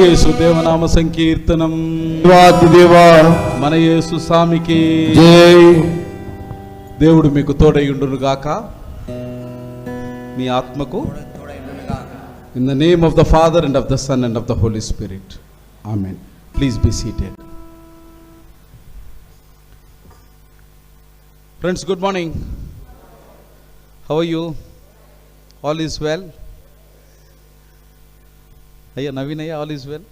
యేసు దేవనామ సంకీర్తనం. దేవా మన యేసు స్వామికి జై. దేవుడు మీకు తోడైయుండును గాక, మీ ఆత్మకు. In the name of the Father and of the Son and of the Holy Spirit. Amen. Please be seated. Friends, good morning. How are you? All is well? Ayya, Naveen, all is well?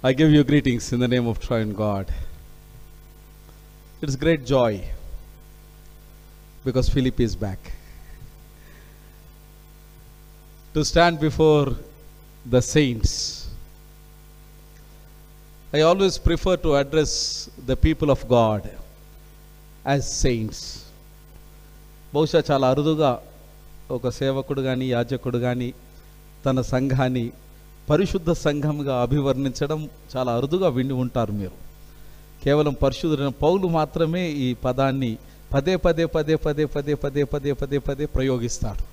I give you greetings in the name of Triune God. It is great joy because Philip is back to stand before the saints. I always prefer to address the people of God as saints. బహుశా చాలా అరుదుగా ఒక సేవకుడు కానీ యాజకుడు కానీ తన సంఘాన్ని పరిశుద్ధ సంఘంగా అభివర్ణించడం చాలా అరుదుగా విని ఉంటారు మీరు. కేవలం పరిశుద్ధుడైన పౌలు మాత్రమే ఈ పదాన్ని పదే పదే పదే పదే పదే పదే పదే పదే పదే ప్రయోగిస్తాడు.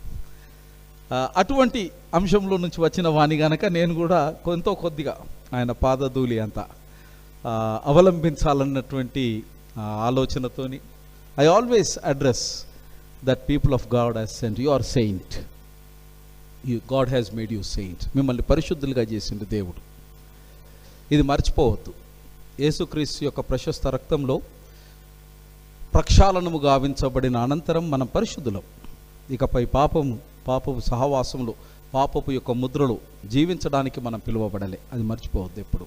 అటువంటి అంశంలో నుంచి వచ్చిన వాణి గనక నేను కూడా కొంత కొద్దిగా ఆయన పాదధూళి అంతా అవలంబించాలన్నటువంటి ఆలోచనతోని I always address that people of God as saint. You are saint. God has made you saint. మిమ్మల్ని పరిశుద్ధులుగా చేసిండు దేవుడు. ఇది మర్చిపోవద్దు. యేసుక్రీస్తు యొక్క ప్రశస్త రక్తంలో ప్రక్షాళనము గావించబడిన అనంతరం మనం పరిశుద్ధులం. ఇకపై పాపపు సహవాసంలో పాపపు యొక్క ముద్రలు జీవించడానికి మనం పిలువబడలే. అది మర్చిపోవద్దు ఎప్పుడు.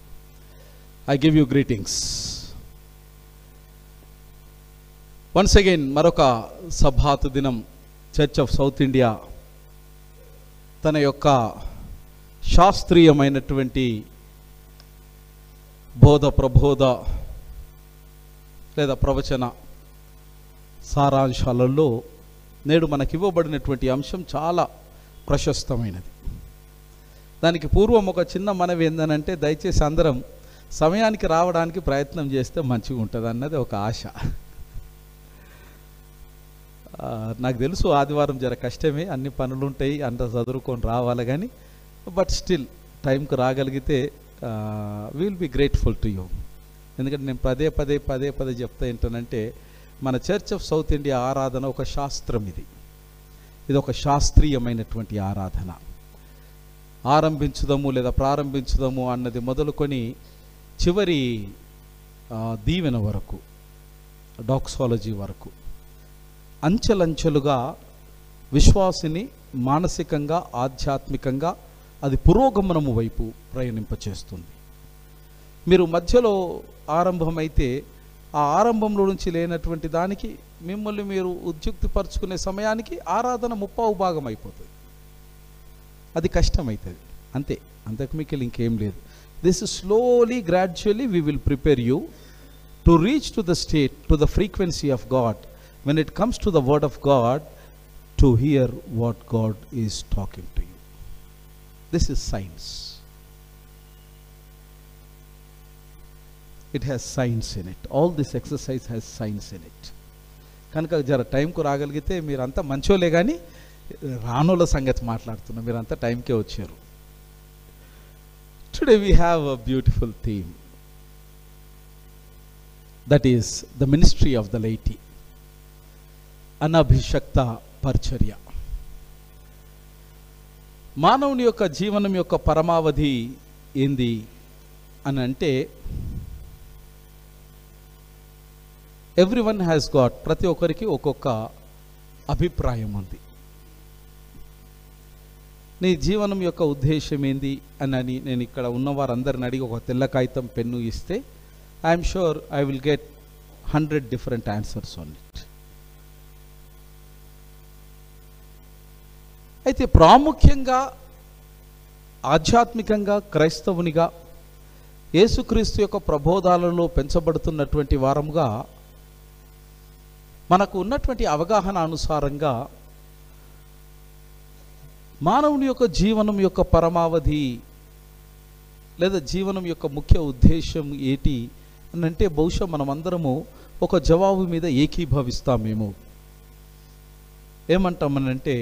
I give you greetings once again. మరొక సభాతు దినం చర్చ్ ఆఫ్ సౌత్ ఇండియా తన యొక్క శాస్త్రీయమైనటువంటి ప్రబోధ లేదా ప్రవచన సారాంశాలలో నేడు మనకి ఇవ్వబడినటువంటి అంశం చాలా ప్రశస్తమైనది. దానికి పూర్వం ఒక చిన్న మనవి ఏందనంటే, దయచేసి అందరం సమయానికి రావడానికి ప్రయత్నం చేస్తే మంచిగా ఉంటుంది అన్నది ఒక ఆశ. నాకు తెలుసు ఆదివారం జర కష్టమే, అన్ని పనులు ఉంటాయి, అంత చదువుకొని రావాలి. కానీ బట్ స్టిల్ టైంకి రాగలిగితే will be grateful to you. ఎందుకంటే నేను పదే పదే పదే పదే చెప్తా ఏంటనంటే, మన చర్చ్ ఆఫ్ సౌత్ ఇండియా ఆరాధన ఒక శాస్త్రం. ఇది ఒక శాస్త్రీయమైనటువంటి ఆరాధన. ఆరంభించుదాము లేదా ప్రారంభించుదాము అన్నది మొదలుకొని చివరి దీవెన వరకు, డాక్సాలజీ వరకు అంచెలంచెలుగా విశ్వాసిని మానసికంగా ఆధ్యాత్మికంగా అది పురోగమనము వైపు ప్రయాణింపచేస్తుంది. మీరు మధ్యలో ఆరంభమైతే ఆ ఆరంభంలో నుంచి లేనటువంటి దానికి మిమ్మల్ని మీరు ఉద్యుక్తిపరుచుకునే సమయానికి ఆరాధన 30% అయిపోతుంది. అది కష్టమవుతుంది. అంతే, అంతకు మీకు ఇంకేం లేదు. This slowly gradually we will prepare you to reach to the state, to the frequency of God. When it comes to the word of God, to hear what God is talking to you. This is science. It has science in it. All this exercise has science in it. కనుక జర టైంకు రాగలిగితే మీరంతా మంచోలే. కానీ రానోళ్ళ సంగతి మాట్లాడుతున్నా, మీరంతా టైంకే వచ్చారు. Today we have a beautiful theme. That is the ministry of the laity. అనభిషక్త పరిచర్య. మానవుని యొక్క జీవనం యొక్క పరమావధి ఏంది అని అంటే, ఎవ్రీవన్ హ్యాస్ గాట్, ప్రతి ఒక్కరికి ఒక్కొక్క అభిప్రాయం ఉంది. నీ జీవనం యొక్క ఉద్దేశం ఏంది అని నేను ఇక్కడ ఉన్న వారందరిని అడిగి ఒక తెల్ల కాగితం పెన్ను ఇస్తే I'm sure I will get 100 different answers on it. అయితే ప్రాముఖ్యంగా ఆధ్యాత్మికంగా క్రైస్తవునిగా యేసుక్రీస్తు యొక్క ప్రబోధాలలో పెంచబడుతున్నటువంటి వారముగా మనకు ఉన్నటువంటి అవగాహన అనుసారంగా మానవుని యొక్క జీవనం యొక్క పరమావధి లేదా జీవనం యొక్క ముఖ్య ఉద్దేశం ఏంటి అని అంటే, బహుశా మనమందరము ఒక జవాబు మీద ఏకీభవిస్తామేమో. ఏమంటామనంటే,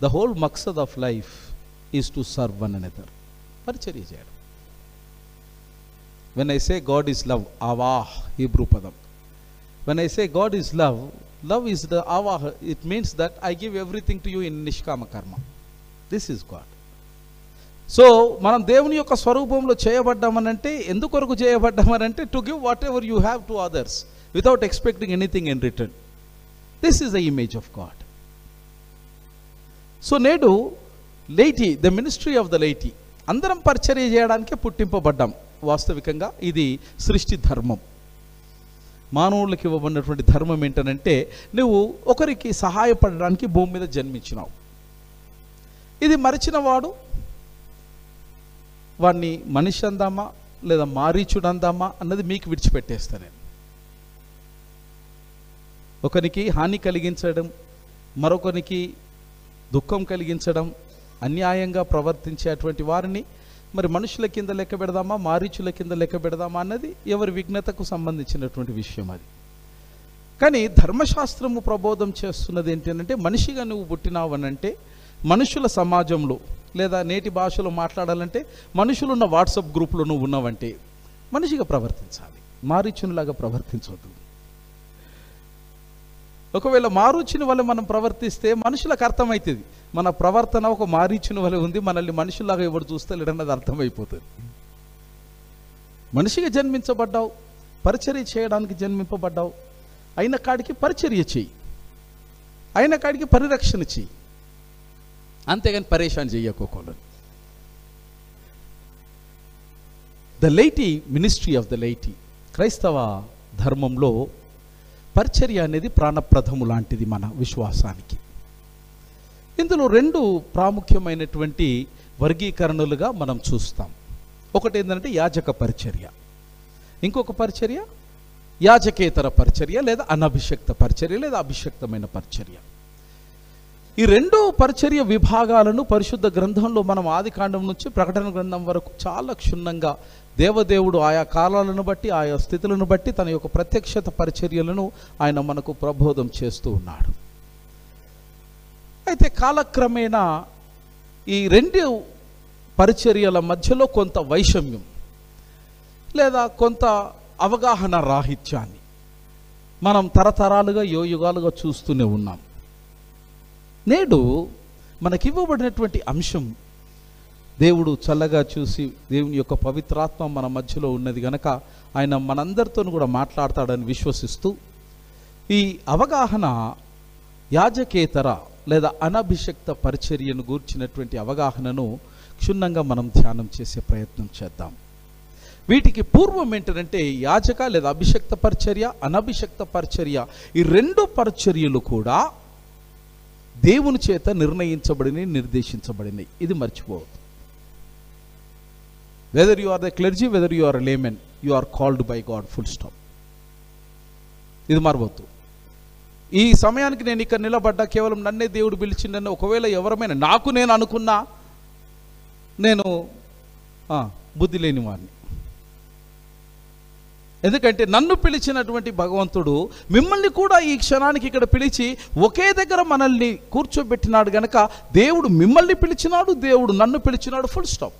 the whole maqsad of life is to serve one another. పరిచర్య చేయడం. When I say God is love, ahavah Hebrew పదం. When I say God is love, love is the ahavah. It means that I give everything to you in nishkama karma. This is God. So మనం దేవుని యొక్క స్వరూపంలో చేయబడ్డామనంటే, ఎందుకొరకు చేయబడ్డామనంటే to give whatever you have to others without expecting anything in return. This is the image of God. So నేడు laity, the ministry of the laity, అందరం పరిచర్య చేయడానికే పుట్టింపబడ్డాం. వాస్తవికంగా ఇది సృష్టి ధర్మం. మానవులకు ఇవ్వబడినటువంటి ధర్మం ఏంటనంటే, నువ్వు ఒకరికి సహాయపడడానికి భూమి మీద జన్మించినావు. ఇది మరిచిన వాడు వాడిని మనిషి అందామా లేదా మారీచుడు అందామా అన్నది మీకు విడిచిపెట్టేస్తా నేను. ఒకరికి హాని కలిగించడం, మరొకరికి దుఃఖం కలిగించడం, అన్యాయంగా ప్రవర్తించేటువంటి వారిని మరి మనుషుల కింద లెక్క పెడదామా, మారీచుల కింద లెక్క పెడదామా అన్నది ఎవరి విఘ్నతకు సంబంధించినటువంటి విషయం అది. కానీ ధర్మశాస్త్రము ప్రబోధం చేస్తున్నది ఏంటంటే, మనిషిగా నువ్వు పుట్టినావనంటే మనుషుల సమాజంలో, లేదా నేటి భాషలో మాట్లాడాలంటే మనుషులున్న వాట్సాప్ గ్రూప్లో నువ్వు ఉన్నావంటే మనిషిగా ప్రవర్తించాలి, మారీచునిలాగా ప్రవర్తించవద్దు. ఒకవేళ మారీచుని వల్ల మనం ప్రవర్తిస్తే మనుషులకు అర్థమవుతుంది మన ప్రవర్తన ఒక మారీచుని వల్ల ఉంది, మనల్ని మనుషుల్లాగా ఎవరు చూస్తలేడన్నది అర్థమైపోతుంది. మనిషిగా జన్మించబడ్డావు, పరిచర్య చేయడానికి జన్మింపబడ్డావు. అయిన కాడికి పరిచర్య చెయ్యి, అయిన కాడికి పరిరక్షణ చెయ్యి, అంతేగాని పరేషాన్ చెయ్యకోకోలేదు. The laity, ministry of the laity. క్రైస్తవ ధర్మంలో పరిచర్య అనేది ప్రాణప్రదము లాంటిది మన విశ్వాసానికి. ఇందులో రెండు ప్రాముఖ్యమైనటువంటి వర్గీకరణలుగా మనం చూస్తాం. ఒకటి ఏంటంటే యాజక పరిచర్య, ఇంకొక పరిచర్య యాజకేతర పరిచర్య లేదా అనభిషక్త పరిచర్య లేదా అభిషక్తమైన పరిచర్య. ఈ రెండు పరిచర్య విభాగాలను పరిశుద్ధ గ్రంథంలో మనం ఆదికాండం నుంచి ప్రకటన గ్రంథం వరకు చాలా క్షుణ్ణంగా దేవదేవుడు ఆయా కాలాలను బట్టి, ఆయా స్థితులను బట్టి తన యొక్క ప్రత్యక్షత పరిచర్యలను ఆయన మనకు ప్రబోధం చేస్తూ ఉన్నాడు. అయితే కాలక్రమేణా ఈ రెండు పరిచర్యల మధ్యలో కొంత వైషమ్యం లేదా కొంత అవగాహన రాహిత్యాన్ని మనం తరతరాలుగా యుగాలుగా చూస్తూనే ఉన్నాం. నేడు మనకివ్వబడినటువంటి అంశం దేవుడు చల్లగా చూసి, దేవుని యొక్క పవిత్రాత్మ మన మధ్యలో ఉన్నది గనక ఆయన మనందరితో కూడా మాట్లాడతాడని విశ్వసిస్తూ, ఈ అవగాహన యాజకేతర లేదా అనభిషక్త పరిచర్యను గూర్చినటువంటి అవగాహనను క్షుణ్ణంగా మనం ధ్యానం చేసే ప్రయత్నం చేద్దాం. వీటికి పూర్వం ఏంటంటే యాజక లేదా అభిషక్త పరిచర్య, అనభిషక్త పరిచర్య, ఈ రెండు పరిచర్యలు కూడా దేవుని చేత నిర్ణయించబడినవి, నిర్దేశించబడినవి. ఇది మర్చిపోవద్దు. Whether you are the clergy, whether you are laymen, you are called by God, full stop. ఇది మరవద్దు. ఈ సమయానికి నేను ఇక్కడ నిలబడ్డా కేవలం నన్నే దేవుడు పిలిచిండని ఒకవేళ ఎవరమైనా, నాకు నేను అనుకున్నా నేను బుద్ధి లేని వాడిని. ఎందుకంటే నన్ను పిలిచినటువంటి భగవంతుడు మిమ్మల్ని కూడా ఈ క్షణానికి ఇక్కడ పిలిచి ఒకే దగ్గర మనల్ని కూర్చోబెట్టినాడు గనక దేవుడు మిమ్మల్ని పిలిచినాడు, దేవుడు నన్ను పిలిచినాడు, ఫుల్ స్టాప్.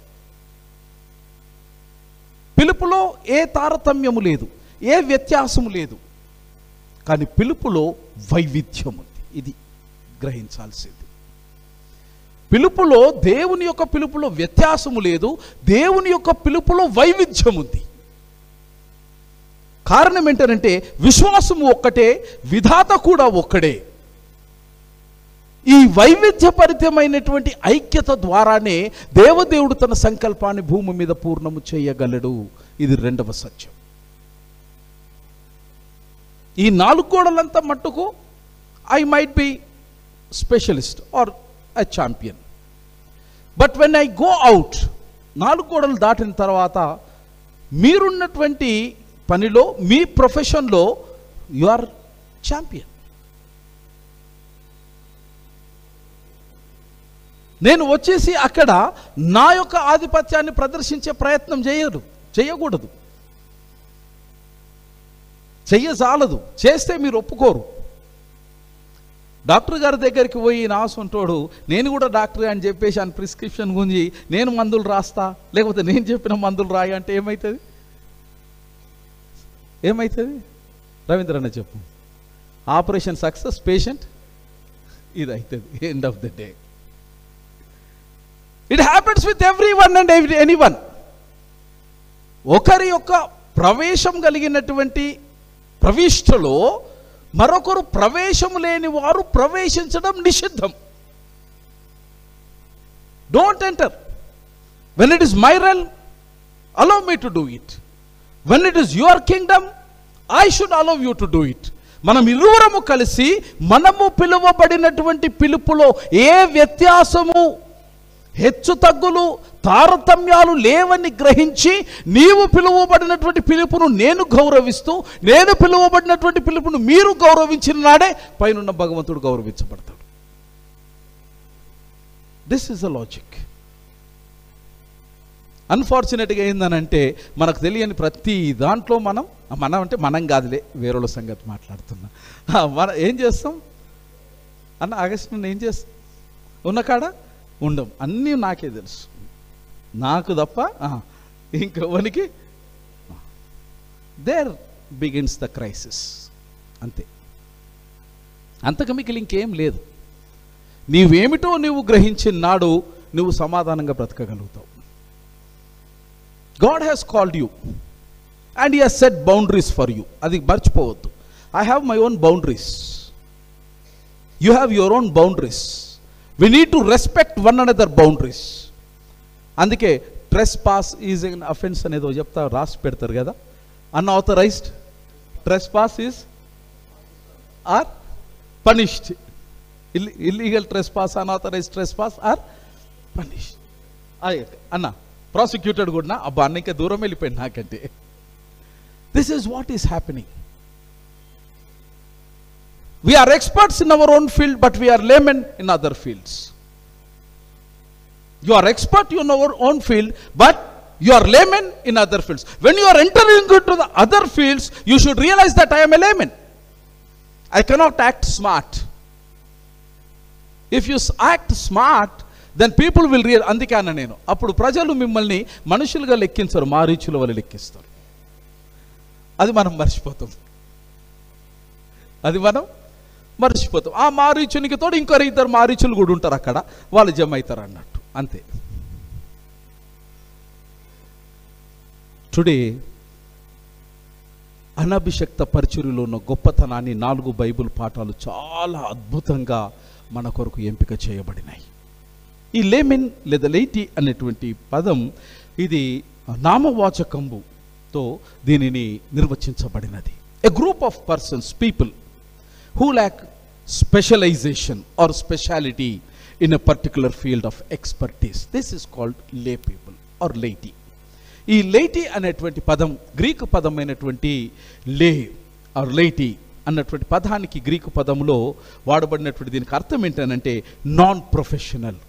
పిలుపులో ఏ తారతమ్యము లేదు, ఏ వ్యత్యాసము లేదు, కానీ పిలుపులో వైవిధ్యం ఉంది. ఇది గ్రహించాల్సింది. పిలుపులో, దేవుని యొక్క పిలుపులో వ్యత్యాసము లేదు, దేవుని యొక్క పిలుపులో వైవిధ్యం ఉంది. కారణం ఏంటంటే విశ్వాసము ఒక్కటే, విధాత కూడా ఒక్కడే. ఈ వైవిధ్యభరితమైనటువంటి ఐక్యత ద్వారానే దేవదేవుడు తన సంకల్పాన్ని భూమి మీద పూర్ణము చేయగలడు. ఇది రెండవ సత్యం. ఈ నాలుగు గోడలంతా మట్టుకు I might be specialist or a champion, but when I go out, నాలుగు గోడలు దాటిన తర్వాత మీరున్నటువంటి పనిలో, మీ ప్రొఫెషన్లో యు ఆర్ ఛాంపియన్. నేను వచ్చేసి అక్కడ నా యొక్క ఆధిపత్యాన్ని ప్రదర్శించే ప్రయత్నం చేయకూడదు, చెయ్యజాలదు. చేస్తే మీరు ఒప్పుకోరు. డాక్టర్ గారి దగ్గరికి పోయి నాసుంటాడు, నేను కూడా డాక్టర్ అని చెప్పేసి ఆయన ప్రిస్క్రిప్షన్ గుంజి నేను మందులు రాస్తా, లేకపోతే నేను చెప్పిన మందులు రాయి అంటే ఏమవుతుంది? ఏమవుతుంది? రవీంద్ర అన్న చెప్పు. ఆపరేషన్ సక్సెస్, పేషెంట్ ఇది అవుతుంది end of the day. It happens with every one and any one. ఒకరి యొక్క ప్రవేశం కలిగినటువంటి ప్రవిష్టలో మరొకరు ప్రవేశం లేని వారు ప్రవేశించడం నిషిద్ధం. Don't enter. When it is my realm, allow me to do it. When it is your kingdom, I should allow you to do it. మనం ఇరువురము కలిసి మనము పిలువబడినటువంటి పిలుపులో ఏ వ్యత్యాసము, హెచ్చు తగ్గులు, తారతమ్యాలు లేవని గ్రహించి నీవు పిలువబడినటువంటి పిలుపును నేను గౌరవిస్తూ, నేను పిలువబడినటువంటి పిలుపును మీరు గౌరవించిన నాడే పైనున్న భగవంతుడు గౌరవించబడతాడు. This is the logic. అన్ఫార్చునేట్గా ఏందనంటే మనకు తెలియని ప్రతి దాంట్లో మనం అంటే మనం కాదులే, వేరేళ్ళ సంగతి మాట్లాడుతున్నా. మనం ఏం చేస్తాం అన్న, ఆగస్టు ఏం చేస్తాం? ఉన్న కాడ ఉండం, అన్నీ నాకే తెలుసు, నాకు తప్ప ఇంకెవరికి. There begins the crisis. అంతే, అంతకు మిగిలి ఇంకేం లేదు. నీవేమిటో నువ్వు గ్రహించిన నాడు నువ్వు సమాధానంగా బ్రతకగలుగుతావు. God has called you and He has set boundaries for you. అది మర్చిపోవద్దు. I have my own boundaries. You have your own boundaries. We need to respect one another boundaries. అందుకే trespass is an offense అనేదో చెప్తా రాసి పెడతారు కదా. Unauthorized trespass is are punished. Illegal trespass, unauthorized trespass are punished. అన్న prosecuted కూడా అబ్బా అన్న ఇంకా దూరం వెళ్ళిపోయింది నాకంటే. This is what is happening. We are experts in our own field, but we are laymen in other fields. You are expert in our own field, but you are layman in other fields. When you are entering into the other fields, you should realize that I am a layman. I cannot act smart. If you act smart, then people will realize. అందుకే అన్న నేను, అప్పుడు ప్రజలు మిమ్మల్ని మనుషులుగా లెక్కించరు, మారీచుల వల్ల లెక్కిస్తారు. అది మనం మర్చిపోతాం. ఆ మారీచునికి తోడు ఇంకొక ఇద్దరు మారీచులు కూడా ఉంటారు అక్కడ, వాళ్ళు జమ అవుతారు అన్నట్టు. అంతే. టుడే అనభిషక్త పరిచర్యలో ఉన్న గొప్పతనాన్ని 4 బైబిల్ పాఠాలు చాలా అద్భుతంగా మన కొరకు ఎంపిక చేయబడినాయి. ఈ లేమెన్ లేదా లైటీ అనేటువంటి పదం ఇది నామవాచకంబుతో దీనిని నిర్వచించబడినది. A group of persons, people who lack specialization or speciality in a particular field of expertise. This is called lay people or laity. ఈ laity అనేటువంటి పదం గ్రీకు పదమైనటువంటి లే ఆర్ laity అన్నటువంటి పదానికి గ్రీకు పదంలో వాడబడినటువంటి దీనికి అర్థం ఏంటంటే నాన్ ప్రొఫెషనల్.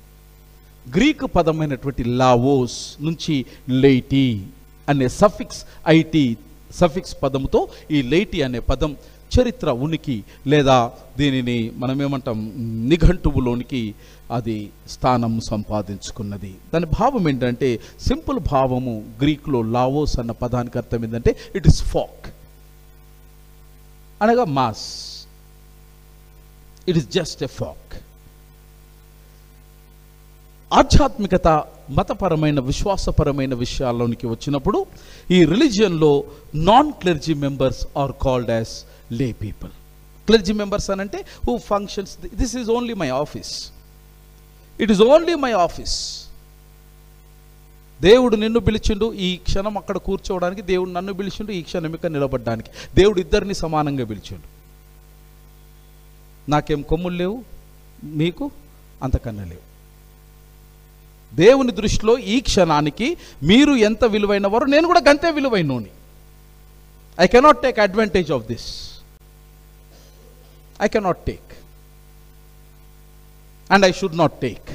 గ్రీకు పదమైనటువంటి లావోస్ నుంచి laity అనే సఫిక్స్ ఐటీ సఫిక్స్ పదముతో ఈ laity అనే పదం చరిత్ర ఉనికి లేదా దీనిని మనం ఏమంటాం నిఘంటువులోనికి అది స్థానం సంపాదించుకున్నది. దాని భావం ఏంటంటే సింపుల్ భావము. గ్రీకులో లావోస్ అన్న పదానికి అర్థం ఏంటంటే ఇట్ ఇస్ ఫాక్ అనగా మాస్. It is just a folk. ఆధ్యాత్మికత, మతపరమైన విశ్వాసపరమైన విషయాల్లోనికి వచ్చినప్పుడు ఈ రిలీజియన్లో non clergy members are called as lay people. Clergy members aనంటే who functions, this is only my office, it is only my office. దేవుడు నిన్ను పిలిచిండు ఈ క్షణం అక్కడ కూర్చోవడానికి, దేవుడు నన్ను పిలిచిండు ఈ క్షణం ఇక్కడ నిలబడడానికి. దేవుడు ఇద్దరిని సమానంగా పిలిచిండు. నాకేం కొమ్ములు లేవు, మీకు అంతకన్నా లేవు. దేవుని దృష్టిలో ఈ క్షణానికి మీరు ఎంత విలువైన వారు, నేను కూడా గంతే విలువైనోని. I cannot take advantage of this. I cannot take. And I should not take.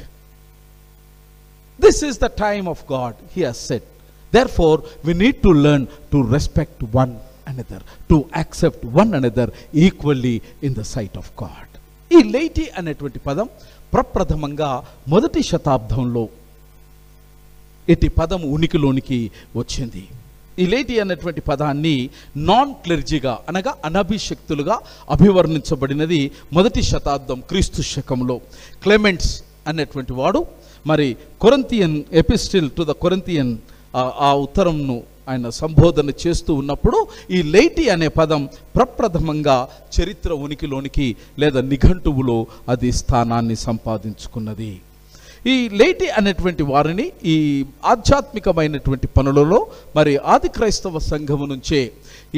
This is the time of God, He has said. Therefore, we need to learn to respect one another, to accept one another equally in the sight of God. ఈ లేటి అనేటువంటి పదం ప్రప్రథమంగా మొదటి శతాబ్దంలో ఇటు పదం ఉనికిలోనికి వచ్చింది. ఈ లేటి అనేటువంటి పదాన్ని నాన్ క్లెర్జీగా అనగా అనభిషక్తులుగా అభివర్ణించబడినది మొదటి శతాబ్దం క్రీస్తు శకంలో. క్లెమెంట్స్ అనేటువంటి వాడు మరి కొరింథియన్ ఎపిస్టిల్ టు ద కొరింథియన్ ఆ ఉత్తరంను ఆయన సంబోధన చేస్తూ ఉన్నప్పుడు ఈ లేటి అనే పదం ప్రప్రథమంగా చరిత్ర ఉనికిలోనికి లేదా నిఘంటువులో అది స్థానాన్ని సంపాదించుకున్నది. ఈ లేటి అనేటువంటి వారిని ఈ ఆధ్యాత్మికమైనటువంటి పనులలో మరి ఆది క్రైస్తవ సంఘము నుంచే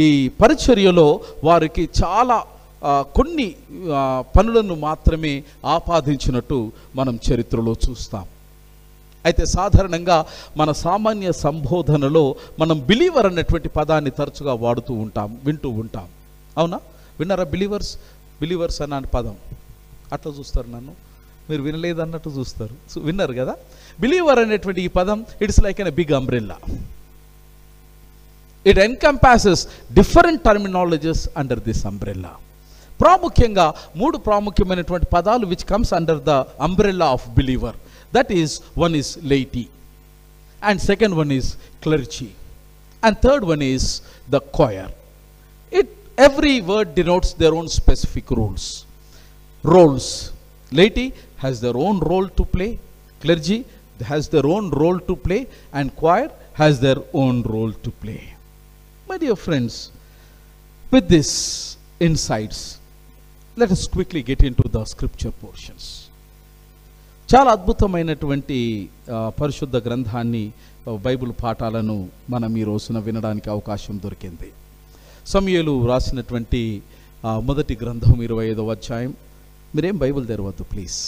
ఈ పరిచర్యలో వారికి చాలా కొన్ని పనులను మాత్రమే ఆపాదించినట్టు మనం చరిత్రలో చూస్తాం. అయితే సాధారణంగా మన సామాన్య సంబోధనలో మనం బిలీవర్ అన్నటువంటి పదాన్ని తరచుగా వింటూ ఉంటాం. అవునా? విన్నారా? బిలీవర్స్ అన్న పదం అట్లా చూస్తారు, నన్ను మీరు వినలేదన్నట్టు చూస్తారు. విన్నారు కదా? బిలీవర్ అనేటువంటి ఈ పదం it's like an big umbrella. It encompasses different terminologies under this umbrella. ప్రాముఖ్యంగా 3 ప్రాముఖ్యమైనటువంటి పదాలు which comes under the umbrella of believer. That is, one is laity, and second one is clergy, and third one is the choir. Every word denotes their own specific roles. Laity has their own role to play, clergy has their own role to play, and choir has their own role to play. My dear friends, with these insights, let us quickly get into the scripture portions. చాలా అద్భుతమైనటువంటి పరిశుద్ధ గ్రంథాన్ని, Bible పాఠాలను మనం ఈ రోజున వినడానికి అవకాశం దొరికింది. సమూయేలు రాసినటువంటి మొదటి గ్రంథం 25వ అధ్యాయం. మీరేం బైబిల్ తెరవద్దు ప్లీజ్.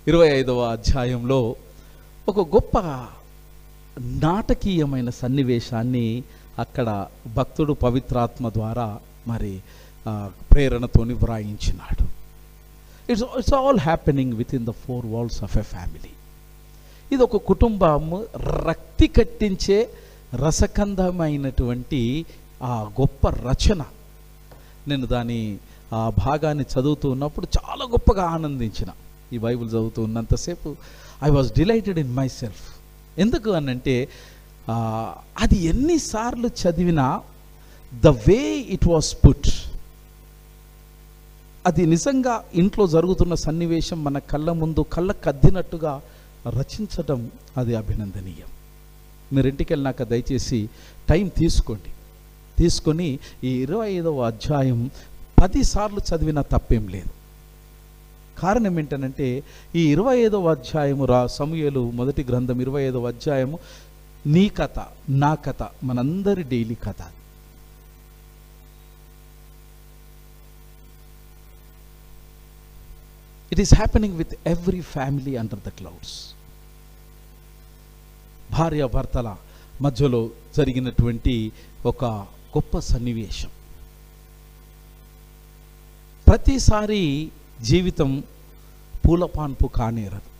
25వ అధ్యాయంలో ఒక గొప్ప నాటకీయమైన సన్నివేశాన్ని అక్కడ భక్తుడు పవిత్రాత్మ ద్వారా మరి ప్రేరణతోని వ్రాయించినాడు. It's all happening within the 4 walls of a family. ఇది ఒక కుటుంబం రక్తి కట్టించే రసకందమైనటువంటి ఆ గొప్ప రచన. నేను దాని ఆ భాగాన్ని చదువుతూ ఉన్నప్పుడు చాలా గొప్పగా ఆనందించిన. ఈ బైబిల్ చదువుతూ ఉన్నంతసేపు I was delighted in my self. ఎందుకు అనంటే అది ఎన్నిసార్లు చదివినా the way it was put, అది నిజంగా ఇంట్లో జరుగుతున్న సన్నివేశం మన కళ్ళ ముందు కళ్ళకు అద్దినట్టుగా రచించటం అది అభినందనీయం. మీరు ఇంటికి వెళ్ళినాక దయచేసి టైం తీసుకొని ఈ 25వ అధ్యాయం 10 సార్లు చదివినా తప్పేం లేదు. కారణం ఏంటనంటే ఈ 25వ అధ్యాయము సమూయేలు మొదటి గ్రంథం 25వ అధ్యాయము నీ కథ, నా కథ, మనందరి డైలీ కథ. It is happening with every family under the clouds. భార్య భర్తల మధ్యలో జరిగినటువంటి ఒక గొప్ప సన్నివేశం. ప్రతిసారి జీవితం పూలపాన్పు కానేరదు.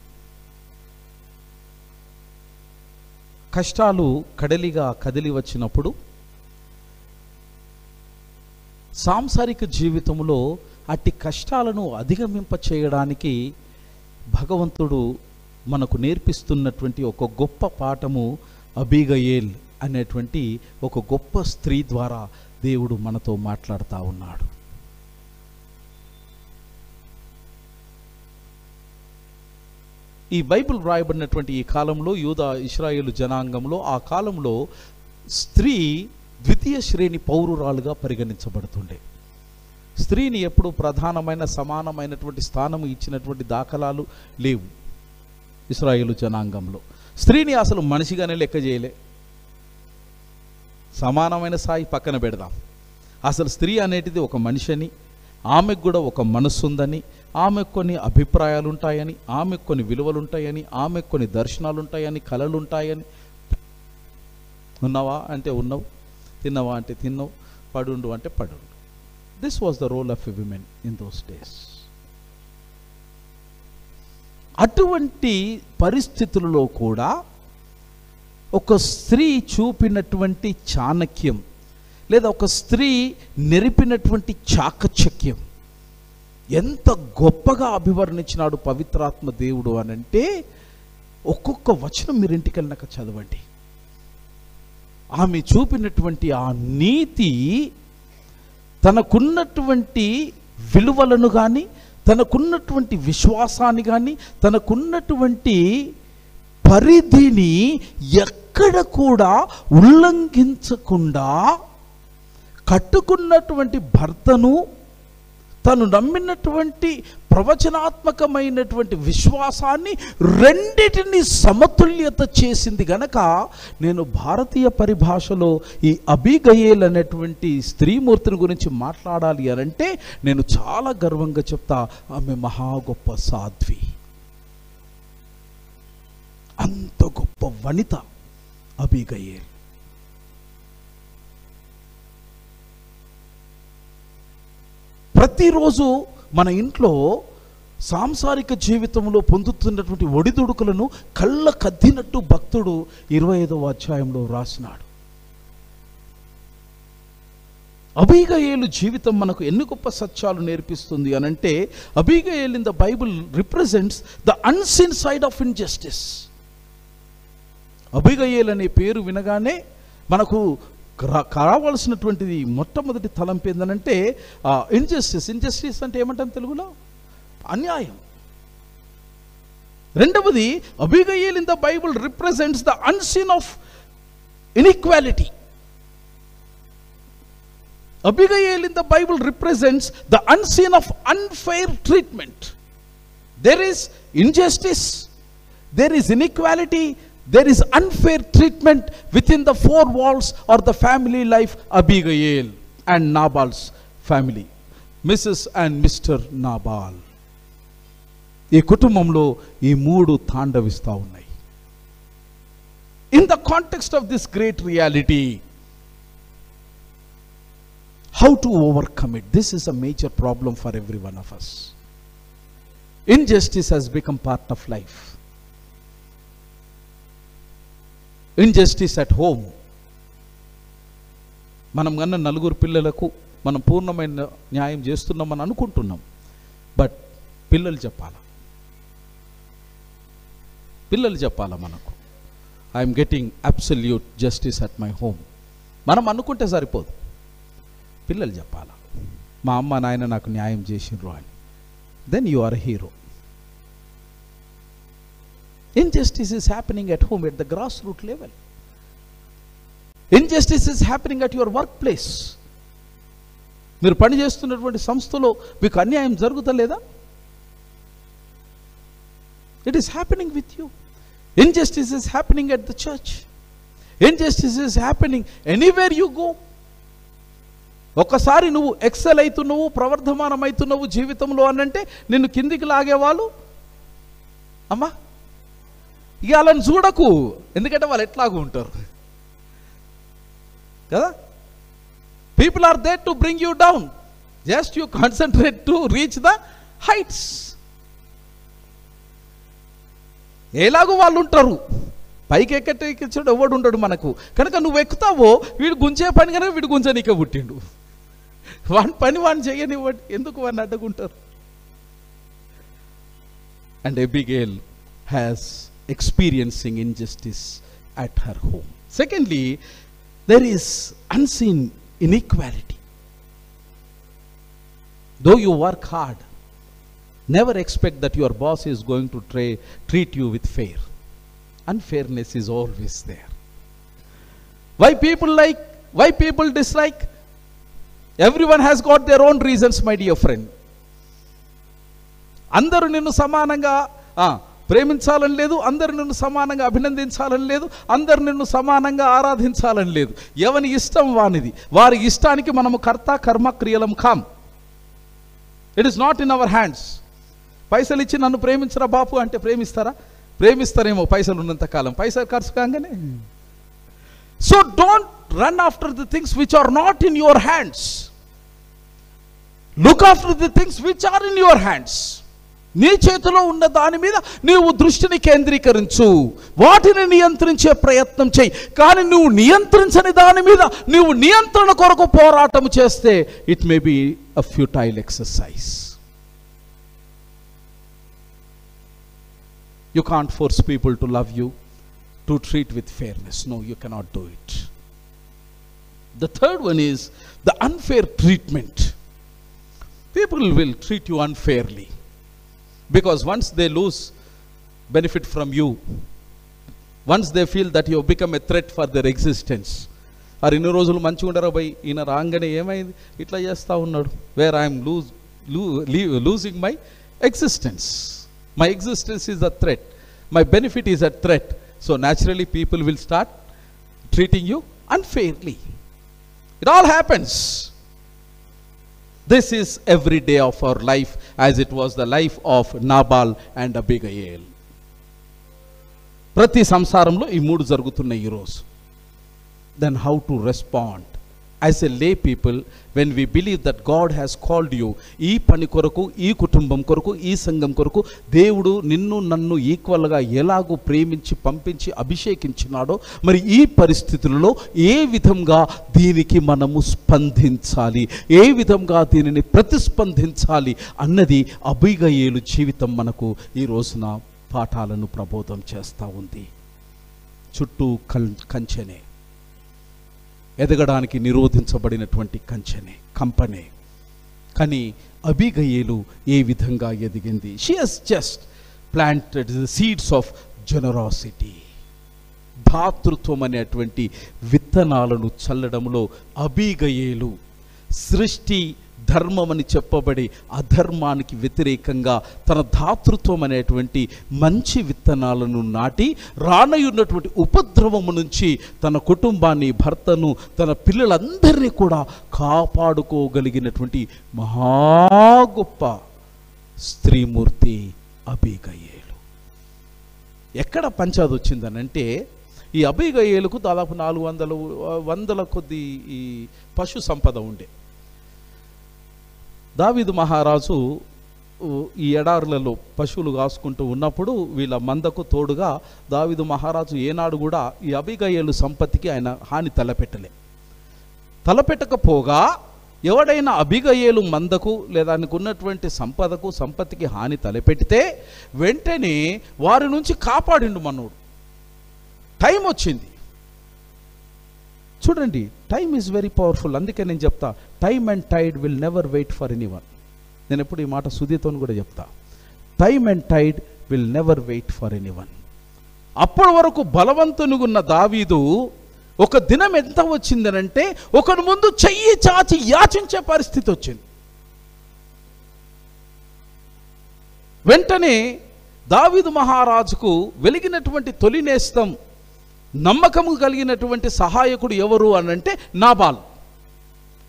కష్టాలు కడలిగా కదిలి వచ్చినప్పుడు సాంసారిక జీవితంలో అట్టి కష్టాలను అధిగమింప చేయడానికి భగవంతుడు మనకు నేర్పిస్తున్నటువంటి ఒక గొప్ప పాఠము అబీగయేల్ అనేటువంటి ఒక గొప్ప స్త్రీ ద్వారా దేవుడు మనతో మాట్లాడుతూ ఉన్నాడు. ఈ బైబిల్ రాయబడినటువంటి ఈ కాలంలో యూదా ఇశ్రాయేలు జనాంగంలో ఆ కాలంలో స్త్రీ ద్వితీయ శ్రేణి పౌరురాలుగా పరిగణించబడుతుండే. స్త్రీని ఎప్పుడు ప్రధానమైన సమానమైనటువంటి స్థానం ఇచ్చినటువంటి దాఖలాలు లేవు ఇశ్రాయేలు జనాంగంలో. స్త్రీని అసలు మనిషిగానే లెక్క చేయలే. సమానమైన స్థాయి పక్కన పెడదాం. అసలు స్త్రీ అనేటిది ఒక మనిషి అని, ఆమెకు కూడా ఒక మనస్సు ఉందని, ఆమెకు కొన్ని అభిప్రాయాలు ఉంటాయని, ఆమెకు కొన్ని విలువలు ఉంటాయని, ఆమెకు కొన్ని దర్శనాలు ఉంటాయని, కళలు ఉంటాయని. ఉన్నావా అంటే ఉన్నావు, తిన్నావా అంటే తిన్నావు, పడుండు అంటే పడుండు. This was the role of a woman in those days. అటువంటి పరిస్థితులలో కూడా ఒక స్త్రీ చూపినటువంటి చాణక్యం లేదా ఒక స్త్రీ నెరిపినటువంటి చాకచక్యం ఎంత గొప్పగా అభివర్ణించినాడు పవిత్రాత్మ దేవుడు అనంటే, ఒక్కొక్క వచనం మీరు ఇంటికి వెళ్ళినాక చదవండి. ఆమె చూపినటువంటి ఆ నీతి, తనకున్నటువంటి విలువలను కానీ, తనకున్నటువంటి విశ్వాసాన్ని కానీ, తనకున్నటువంటి పరిధిని ఎక్కడ కూడా ఉల్లంఘించకుండా కట్టుకున్నటువంటి భర్తను, తను నమ్మినటువంటి ప్రవచనాత్మకమైనటువంటి విశ్వాసాన్ని రెండిటిని సమతుల్యత చేసింది గనక, నేను భారతీయ పరిభాషలో ఈ అబీగయేల్ అనేటువంటి స్త్రీమూర్తిని గురించి మాట్లాడాలి అనంటే నేను చాలా గర్వంగా చెప్తా, ఆమె మహా గొప్ప సాధ్వి, అంత గొప్ప వనిత అబీగయేల్. ప్రతిరోజు మన ఇంట్లో సాంసారిక జీవితంలో పొందుతున్నటువంటి ఒడిదుడుకులను కళ్ళ కద్దినట్టు భక్తుడు 25వ అధ్యాయంలో రాసినాడు. అబీగయేలు జీవితం మనకు ఎన్ని గొప్ప సత్యాలు నేర్పిస్తుంది అనంటే, Abigail in the Bible represents the unseen side of injustice. Abigail అనే పేరు వినగానే మనకు కావాల్సినటువంటిది మొట్టమొదటి తలంపు ఏంటంటే ఇన్జస్టిస్. ఇన్జస్టిస్ అంటే ఏమంటాం తెలుగులో? అన్యాయం. రెండవది, Abigail in the Bible represents the unseen of inequality. Abigail in the Bible represents the unseen of unfair treatment. There is injustice, there is inequality, there is unfair treatment within the four walls or the family life Abigail and Nabal's family, Mrs. and Mr. Nabal. ఈ కుటుంబంలో ఈ మూడు తాండవిస్తూ ఉన్నాయి. In the context of this great reality, how to overcome it? This is a major problem for every one of us. Injustice has become part of life. Injustice at home. మనం కన్నా నలుగురు పిల్లలకు మనం పూర్ణమైన న్యాయం చేస్తున్నామని అనుకుంటున్నాం. బట్ పిల్లలు చెప్పాలా మనకు, I'm getting absolute justice at my home. మనం అనుకుంటే సరిపోదు, పిల్లలు చెప్పాలా, మా అమ్మ నాయన నాకు న్యాయం చేసిండ్రు అని. Then you are a hero. Injustice is happening at home at the grassroots level. Injustice is happening at your workplace. మీరు పని చేస్తున్నటువంటి సంస్థలో మీకు అన్యాయం జరుగుతలేదా? It is happening with you. Injustice is happening at the church. Injustice is happening anywhere you go. ఒక్కసారి నువ్వు XL అవుతున్నావు, ప్రవర్ధమానం అవుతున్నావు జీవితంలో అనంటే నిన్ను కిందికి లాగేవాళ్ళు అమ్మా ఇక వాళ్ళని చూడకు, ఎందుకంటే వాళ్ళు ఎట్లాగూ ఉంటారు కదా. People are there to bring you down, just you concentrate to reach the heights. ఎలాగో వాళ్ళు ఉంటారు, పైకి ఎక్కించాడు ఎవడు ఉండడు మనకు. కనుక నువ్వు ఎక్కుతావో వీడు గుంజే పని కనుక వీడు గుంజనీకే పుట్టిండు, వాని పని వాడిని చేయనివ్వండి, ఎందుకు వాడిని అడ్డుకుంటారు. And Abigail has experiencing injustice at her home. Secondly, there is unseen inequality. Though you work hard, never expect that your boss is going to treat you with fair. Unfairness is always there. Why people dislike? Everyone has got their own reasons, my dear friend. అందరూ నిన్ను సమానంగా ప్రేమించాలని లేదు, అందరు నిన్ను సమానంగా అభినందించాలని లేదు, అందరు నిన్ను సమానంగా ఆరాధించాలని లేదు. ఎవని ఇష్టం వానిది. వారి ఇష్టానికి మనము కర్త కర్మ క్రియలం కాం. It is not in our hands. పైసలు ఇచ్చి నన్ను ప్రేమించరా బాపు అంటే ప్రేమిస్తారా? ప్రేమిస్తారేమో పైసలు ఉన్నంత కాలం, పైసలు ఖర్చు కాగానే. So don't run after the things which are not in your hands. Look after the things which are in your hands. నీ చేతిలో ఉన్న దాని మీద నీవు దృష్టిని కేంద్రీకరించు, వాటిని నియంత్రించే ప్రయత్నం చేయి. కానీ నువ్వు నియంత్రించని దాని మీద నువ్వు నియంత్రణ కొరకు పోరాటం చేస్తే it may be a futile exercise. You can't force people to love you, to treat with fairness. No, you cannot do it. The third one is the unfair treatment. People will treat you unfairly because once they lose benefit from you, once they feel that you have become a threat for their existence, or ఇన్ని రోజులు మంచిగా ఉండరా by, ఈయన రాగానే ఏమైంది ఇట్లా చేస్తూ ఉన్నాడు, where I'm losing my existence. My existence is a threat. My benefit is a threat. So naturally people will start treating you unfairly. It all happens. This is every day of our life, as it was the life of Nabal and Abigail. ప్రతి సంసారంలో ఈ మూడు జరుగుతున్నాయి ఈరోజు. Then how to respond? As a lay people, when we believe that God has called you, ఈ పని కొరకు, ఈ కుటుంబం కొరకు, ఈ సంఘం కొరకు దేవుడు నిన్ను నన్ను ఈక్వల్గా ఎలాగో ప్రేమించి పంపించి అభిషేకించినాడో, మరి ఈ పరిస్థితులలో ఏ విధంగా దీనికి మనము స్పందించాలి, ఏ విధంగా దీనిని ప్రతిస్పందించాలి అన్నది అబీగయీలు జీవితం మనకు ఈ రోజున పాఠాలను ప్రబోధం చేస్తూ ఉంది. చుట్టూ కంచెనే, ఎదగడానికి నిరోధించబడినటువంటి కంపనే. కానీ అబీగయీలు ఏ విధంగా ఎదిగింది? She has just planted the seeds of generosity. దాతృత్వం అనేటువంటి విత్తనాలను చల్లడంలో అబీగయీలు సృష్టి ధర్మం అని చెప్పబడి అధర్మానికి వ్యతిరేకంగా తన దాతృత్వం అనేటువంటి మంచి విత్తనాలను నాటి రానయున్నటువంటి ఉపద్రవము నుంచి తన కుటుంబాన్ని, భర్తను, తన పిల్లలందరినీ కూడా కాపాడుకోగలిగినటువంటి మహా గొప్ప స్త్రీమూర్తి అబీగయీలు. ఎక్కడ పంచాది వచ్చిందనంటే, ఈ అబీగయీలుకు దాదాపు 400 కొద్ది ఈ పశు సంపద ఉండే. దావీదు మహారాజు ఈ ఎడారులలో పశువులు కాసుకుంటూ ఉన్నప్పుడు వీళ్ళ మందకు తోడుగా దావీదు మహారాజు ఏనాడు కూడా ఈ అబీగయీలు సంపత్తికి ఆయన హాని తలపెట్టకపోగా, ఎవడైనా అబీగయీలు మందకు లేదా ఉన్నటువంటి సంపత్తికి హాని తలపెట్టితే వెంటనే వారి నుంచి కాపాడిండు మనోడు. టైం వచ్చింది. చూడండి, టైమ్ ఈజ్ వెరీ పవర్ఫుల్. అందుకే నేను చెప్తా, time and tide will never wait for anyone. నేను ఎప్పుడు ఈ మాట సుధీతో కూడా చెప్తా, time and tide will never wait for anyone. అప్పటి వరకు బలవంతునిగున్న దావీదు ఒక దినం ఎంత వచ్చిందనంటే, ఒకరి ముందు చెయ్యి చాచి యాచించే పరిస్థితి వచ్చింది. వెంటనే దావీదు మహారాజుకు వెలిగినటువంటి తొలి నేస్తం, నమ్మకము కలిగినటువంటి సహాయకుడు ఎవరు అనంటే నాబాల్.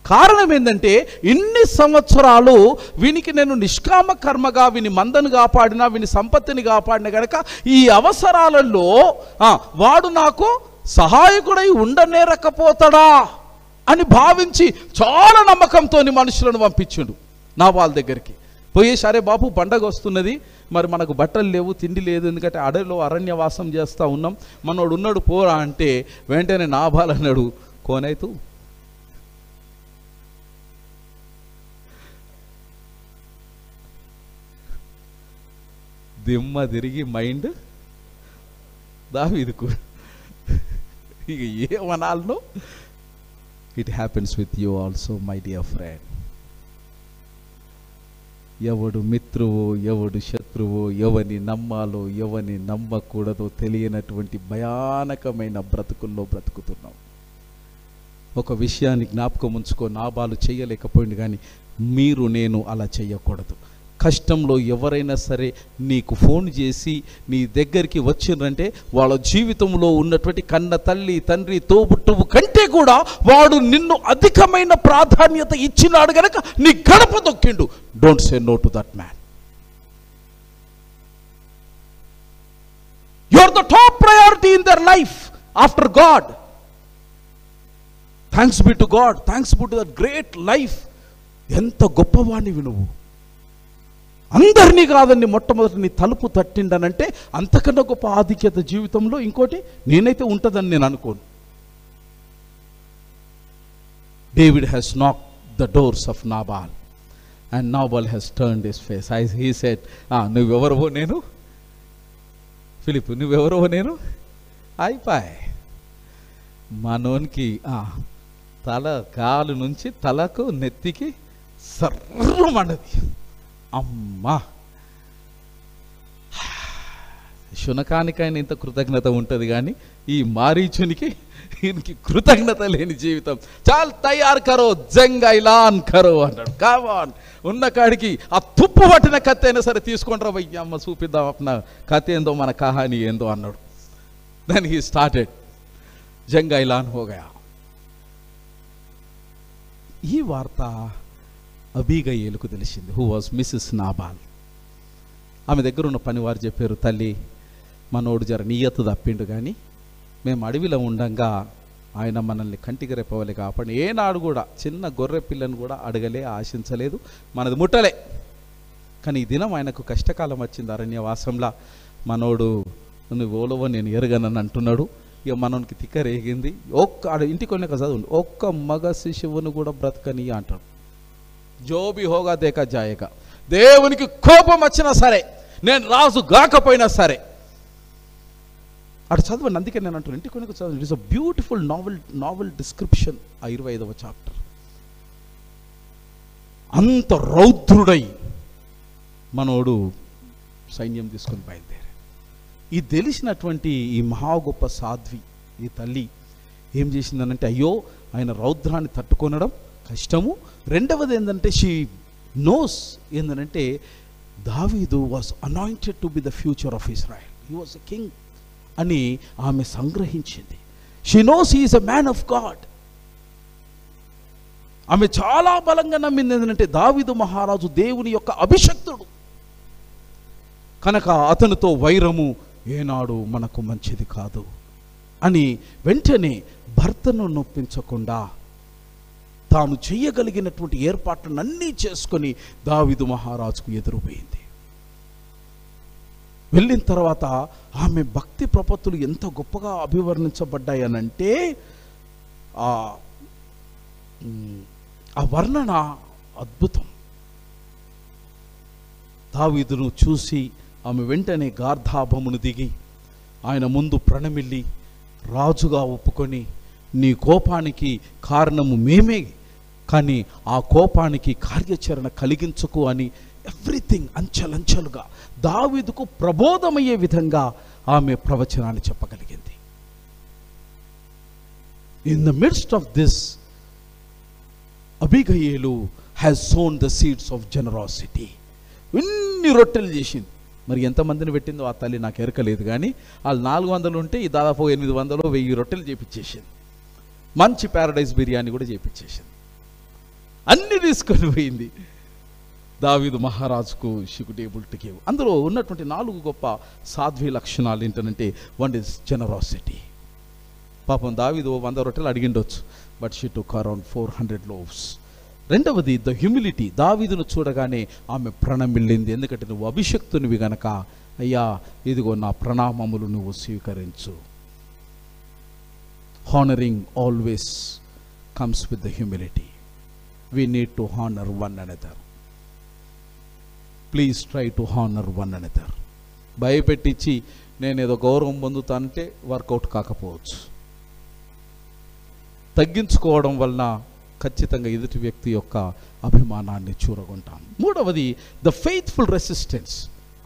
కారణం ఏంటంటే, ఇన్ని సంవత్సరాలు వీనికి నేను నిష్కామ కర్మగా వీని మందను కాపాడినా, వీని సంపత్తిని కాపాడినా గనక ఈ అవసరాలలో వాడు నాకు సహాయకుడై ఉండనేరకపోతాడా అని భావించి చాలా నమ్మకంతో మనుషులను పంపించిండు నాబాల్ దగ్గరికి. పోయి, సరే బాబు, పండగ వస్తున్నది, మరి మనకు బట్టలు లేవు, తిండి లేదు, ఎందుకంటే అడవిలో అరణ్యవాసం చేస్తూ ఉన్నాం, మనోడు ఉన్నాడు పోరా అంటే వెంటనే నాబాల్ అన్నాడు, కోనైతు దిమ్మ తిరిగి మైండ్ దావీదుకు. ఇక ఏమనాలను? It happens with you also my dear friend. ఎవడు మిత్రువో, ఎవడు శత్రువో, ఎవని నమ్మాలో, ఎవని నమ్మకూడదో తెలియనటువంటి భయానకమైన బ్రతుకుల్లో బ్రతుకుతున్నాం. ఒక విషయాన్ని జ్ఞాపకం ఉంచుకో, నాబాలు చేయలేకపోయింది, కానీ మీరు నేను అలా చేయకూడదు. కష్టంలో ఎవరైనా సరే నీకు ఫోన్ చేసి నీ దగ్గరికి వచ్చిందంటే, వాళ్ళ జీవితంలో ఉన్నటువంటి కన్న తల్లి, తండ్రి, తోబుట్టువు కంటే కూడా వాడు నిన్ను అధికమైన ప్రాధాన్యత ఇచ్చినాడు గనక నీ గడప దొక్కిండు. Don't say no to that man. You are the top priority in their life after God. Thanks be to God, thanks be to that great life. ఎంత గొప్పవాడివి నువ్వు. అందరినీ కాదండి, మొట్టమొదటి నీ తలుపు తట్టిండనంటే అంతకన్నా గొప్ప ఆధిక్యత జీవితంలో ఇంకోటి నేనైతే ఉంటుందని నేను అనుకోను. David has knocked the doors of Nabal and Nabal has turned his face. He said, నువ్వెవరవో నేను ఫిలిప్ నువ్వెవరో నేను అయిపోయి మనోనికి తల కాలు నుంచి తలకు నెత్తికి సర్రమన్నది. అమ్మా, శునకానికైనా ఇంత కృతజ్ఞత ఉంటుంది కానీ ఈ మారీచునికి ఈయనకి కృతజ్ఞత లేని జీవితం. చాలు తయారు కరో, జంగ్ ఐలాన్ కరో అన్నాడు. కావాన్ ఉన్న కాడికి ఆ తుప్పు పట్టిన కత్తి అయినా సరే తీసుకుంటారా భయ్య, అమ్మ చూపిద్దాం అప్పుడు కత్తి ఏందో మన కహాని ఏందో అన్నాడు. దెన్ హీ స్టార్టెడ్ జంగ్ ఐలాన్ హోగయా. ఈ వార్త అబీగయేలుకు తెలిసింది, హూ వాజ్ మిస్సెస్ నాబాల్. ఆమె దగ్గర ఉన్న పనివారు చెప్పారు, తల్లి మనోడు జర నియత్తు తప్పిండు కానీ మేము అడవిలో ఉండంగా ఆయన మనల్ని కంటికి రెప్పవలే కాపాడి ఏనాడు కూడా చిన్న గొర్రె పిల్లని కూడా అడగలే, ఆశించలేదు, మనది ముట్టలే. కానీ ఈ దినం ఆయనకు కష్టకాలం వచ్చింది అరణ్యవాసంలా. మనోడు నువ్వు ఓలవో నేను ఎరగనని అంటున్నాడు. ఇక మనోనికి తిక్కరేగింది. ఇంటికి కొనే చదువు, ఒక్క మగ శిశువును కూడా బ్రతకని అంటాడు. జోబి హోగా దేకా జాయగా, దేవునికి కోపం వచ్చినా సరే, నేను రాజు గాకపోయినా సరే అటు చదవండి. అందుకే నేను అంటున్నాను ఇంటికి కొనుక చదవండి. It is a beautiful novel description. 25వ చాప్టర్. అంత రౌద్రుడై మనోడు సైన్యం తీసుకొని బయలుదేరాడు. ఈ తెలిసినటువంటి ఈ మహా గొప్ప సాధ్వి ఈ తల్లి ఏం చేసిందనంటే, అయ్యో ఆయన రౌద్రాన్ని తట్టుకొనడం కష్టము. రెండవది ఏంటంటే షీ నోస్ ఏంటంటే దావీదు was anointed to be the future of Israel, he was a king అని ఆమె సంగ్రహించింది. She knows he is a man of God. ఆమె చాలా బలంగా నమ్మింది ఏంటంటే దావీదు మహారాజు దేవుని యొక్క అభిషక్తుడు కనుక అతనితో వైరము ఏనాడు మనకు మంచిది కాదు అని వెంటనే భర్తను నొప్పించకుండా తాను చేయగలిగినటువంటి ఏర్పాట్లన్నీ చేసుకొని దావీదు మహారాజుకు ఎదురుపోయింది. వెళ్ళిన తర్వాత ఆమె భక్తి ప్రపత్తులు ఎంత గొప్పగా అభివర్ణించబడ్డాయనంటే ఆ వర్ణన అద్భుతం. దావీదును చూసి ఆమె వెంటనే గార్ధాభమును దిగి ఆయన ముందు ప్రణమిల్లి రాజుగా ఒప్పుకొని, నీ కోపానికి కారణము మేమే, కానీ ఆ కోపానికి కార్యాచరణ కలిగించకు అని ఎవ్రీథింగ్ అంచెలంచెలుగా దావీదుకు ప్రబోధమయ్యే విధంగా ఆమె ప్రవచనాన్ని చెప్పగలిగింది. In the midst of this Abigail has sown the seeds of generosity. ఇన్ని రొట్టెలు చేసింది. మరి ఎంతమందిని పెట్టిందో ఆ తల్లి నాకు ఎరకలేదు, కానీ వాళ్ళు 400 ఉంటే ఈ దాదాపు 800 1000 రొట్టెలు చేపించేసింది. మంచి ప్యారడైజ్ బిర్యానీ కూడా చేపించేసింది. అన్ని తీసుకొని పోయింది. దావీదు మహారాజుకు she could able to give. అందులో ఉన్నటువంటి 4 గొప్ప సాధ్వి లక్షణాలు ఏంటంటే, వన్ ఇస్ జనరాసిటీ. పాపం దావీదు 100 రొట్టెలు అడిగిండొచ్చు, but she took around 400 loaves. రెండవది ద హ్యూమిలిటీ. దావీదును చూడగానే ఆమె ప్రణమిల్లింది. ఎందుకంటే నువ్వు అభిషక్తునివి గనక, అయ్యా ఇదిగో నా ప్రణామములు నువ్వు స్వీకరించు. Honouring always comes with the humility. We need to honour one another. Please try to honour one another. భయపెట్టించి నేనేదో గౌరవం పొందుతానంటే వర్కౌట్ కాకపోవచ్చు. తగ్గించుకోవడం వలన ఖచ్చితంగా ఎదుటి వ్యక్తి యొక్క అభిమానాన్ని చూరగొంటాం. మూడవది ద ఫెయిత్ఫుల్ రెసిస్టెన్స్.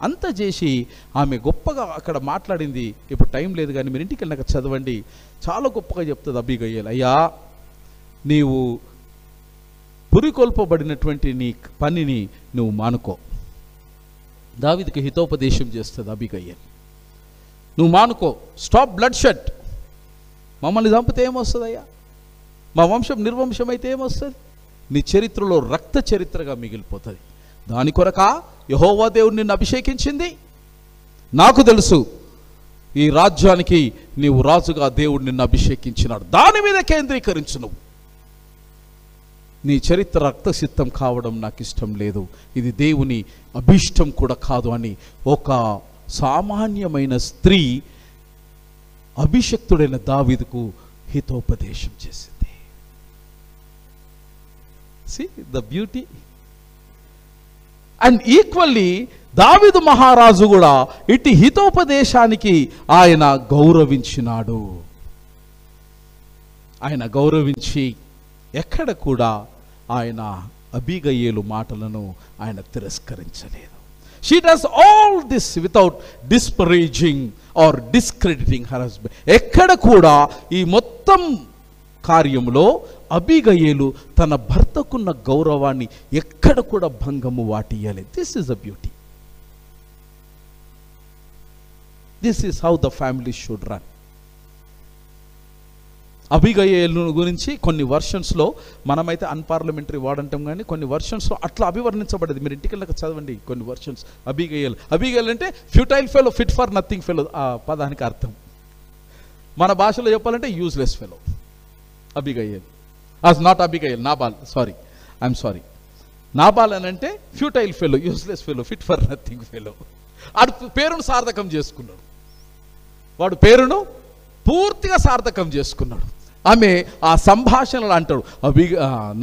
అంత చేసి ఆమె గొప్పగా అక్కడ మాట్లాడింది. ఇప్పుడు టైం లేదు కానీ మీరు ఇంటికి వెళ్ళాక చదవండి, చాలా గొప్పగా చెప్తుంది అబీగయేలు. అయ్యా నీవు పురికొల్పబడినటువంటి నీ పనిని నువ్వు మానుకో. దావీదుకి హితోపదేశం చేస్తుంది అబీగయేలు. నువ్వు మానుకో, స్టాప్ బ్లడ్ షెడ్. మమ్మల్ని చంపితే ఏమొస్తుందయ్యా? మా వంశం నిర్వంశం అయితే ఏమొస్తుంది? నీ చరిత్రలో రక్త చరిత్రగా మిగిలిపోతుంది. దాని కొరక యెహోవా దేవుడు నిన్ను అభిషేకించింది. నాకు తెలుసు ఈ రాజ్యానికి నీవు రాజుగా దేవుడు నిన్ను అభిషేకించినాడు. దాని మీద కేంద్రీకరించు. నువ్వు నీ చరిత్ర రక్తసిద్ధం కావడం నాకు ఇష్టం లేదు, ఇది దేవుని అభిష్టం కూడా కాదు అని ఒక సామాన్యమైన స్త్రీ అభిషక్తుడైన దావీదుకు హితోపదేశం చేసింది. See the beauty. And equally దావీదు మహారాజు కూడా ఇటు హితోపదేశానికి ఆయన గౌరవించినాడు. ఆయన గౌరవించి ఎక్కడ కూడా ఆయన అబీగయేలు మాటలను ఆయన తిరస్కరించలేదు. She does all this without disparaging or discrediting her husband. ఎక్కడ కూడా ఈ మొత్తం కార్యంలో అబీగయేలు తన భర్తకున్న గౌరవాన్ని ఎక్కడ కూడా భంగము వాటియ్యలేదు. This is a beauty. This is how the family should run. Abigail గురించి కొన్ని వర్షన్స్లో, మనమైతే అన్పార్లమెంటరీ వర్డ్ అంటాం కానీ కొన్ని వర్షన్స్లో అట్లా అభివర్ణించబడ్డది. మీరు ఇంటికి వెళ్ళక చదవండి కొన్ని వర్షన్స్. అబీగయేలు అంటే futile fellow, fit for nothing fellow ఆ పదానికి అర్థం. మన భాషలో చెప్పాలంటే useless fellow Abigail. Not Abigail, Nabal, I'm sorry. Nabal అని అంటే futile fellow, useless fellow, fit for nothing fellow. వాడు పేరును సార్థకం చేసుకున్నాడు. వాడు పేరును పూర్తిగా సార్థకం చేసుకున్నాడు. ఆమె ఆ సంభాషణలు అంటాడు,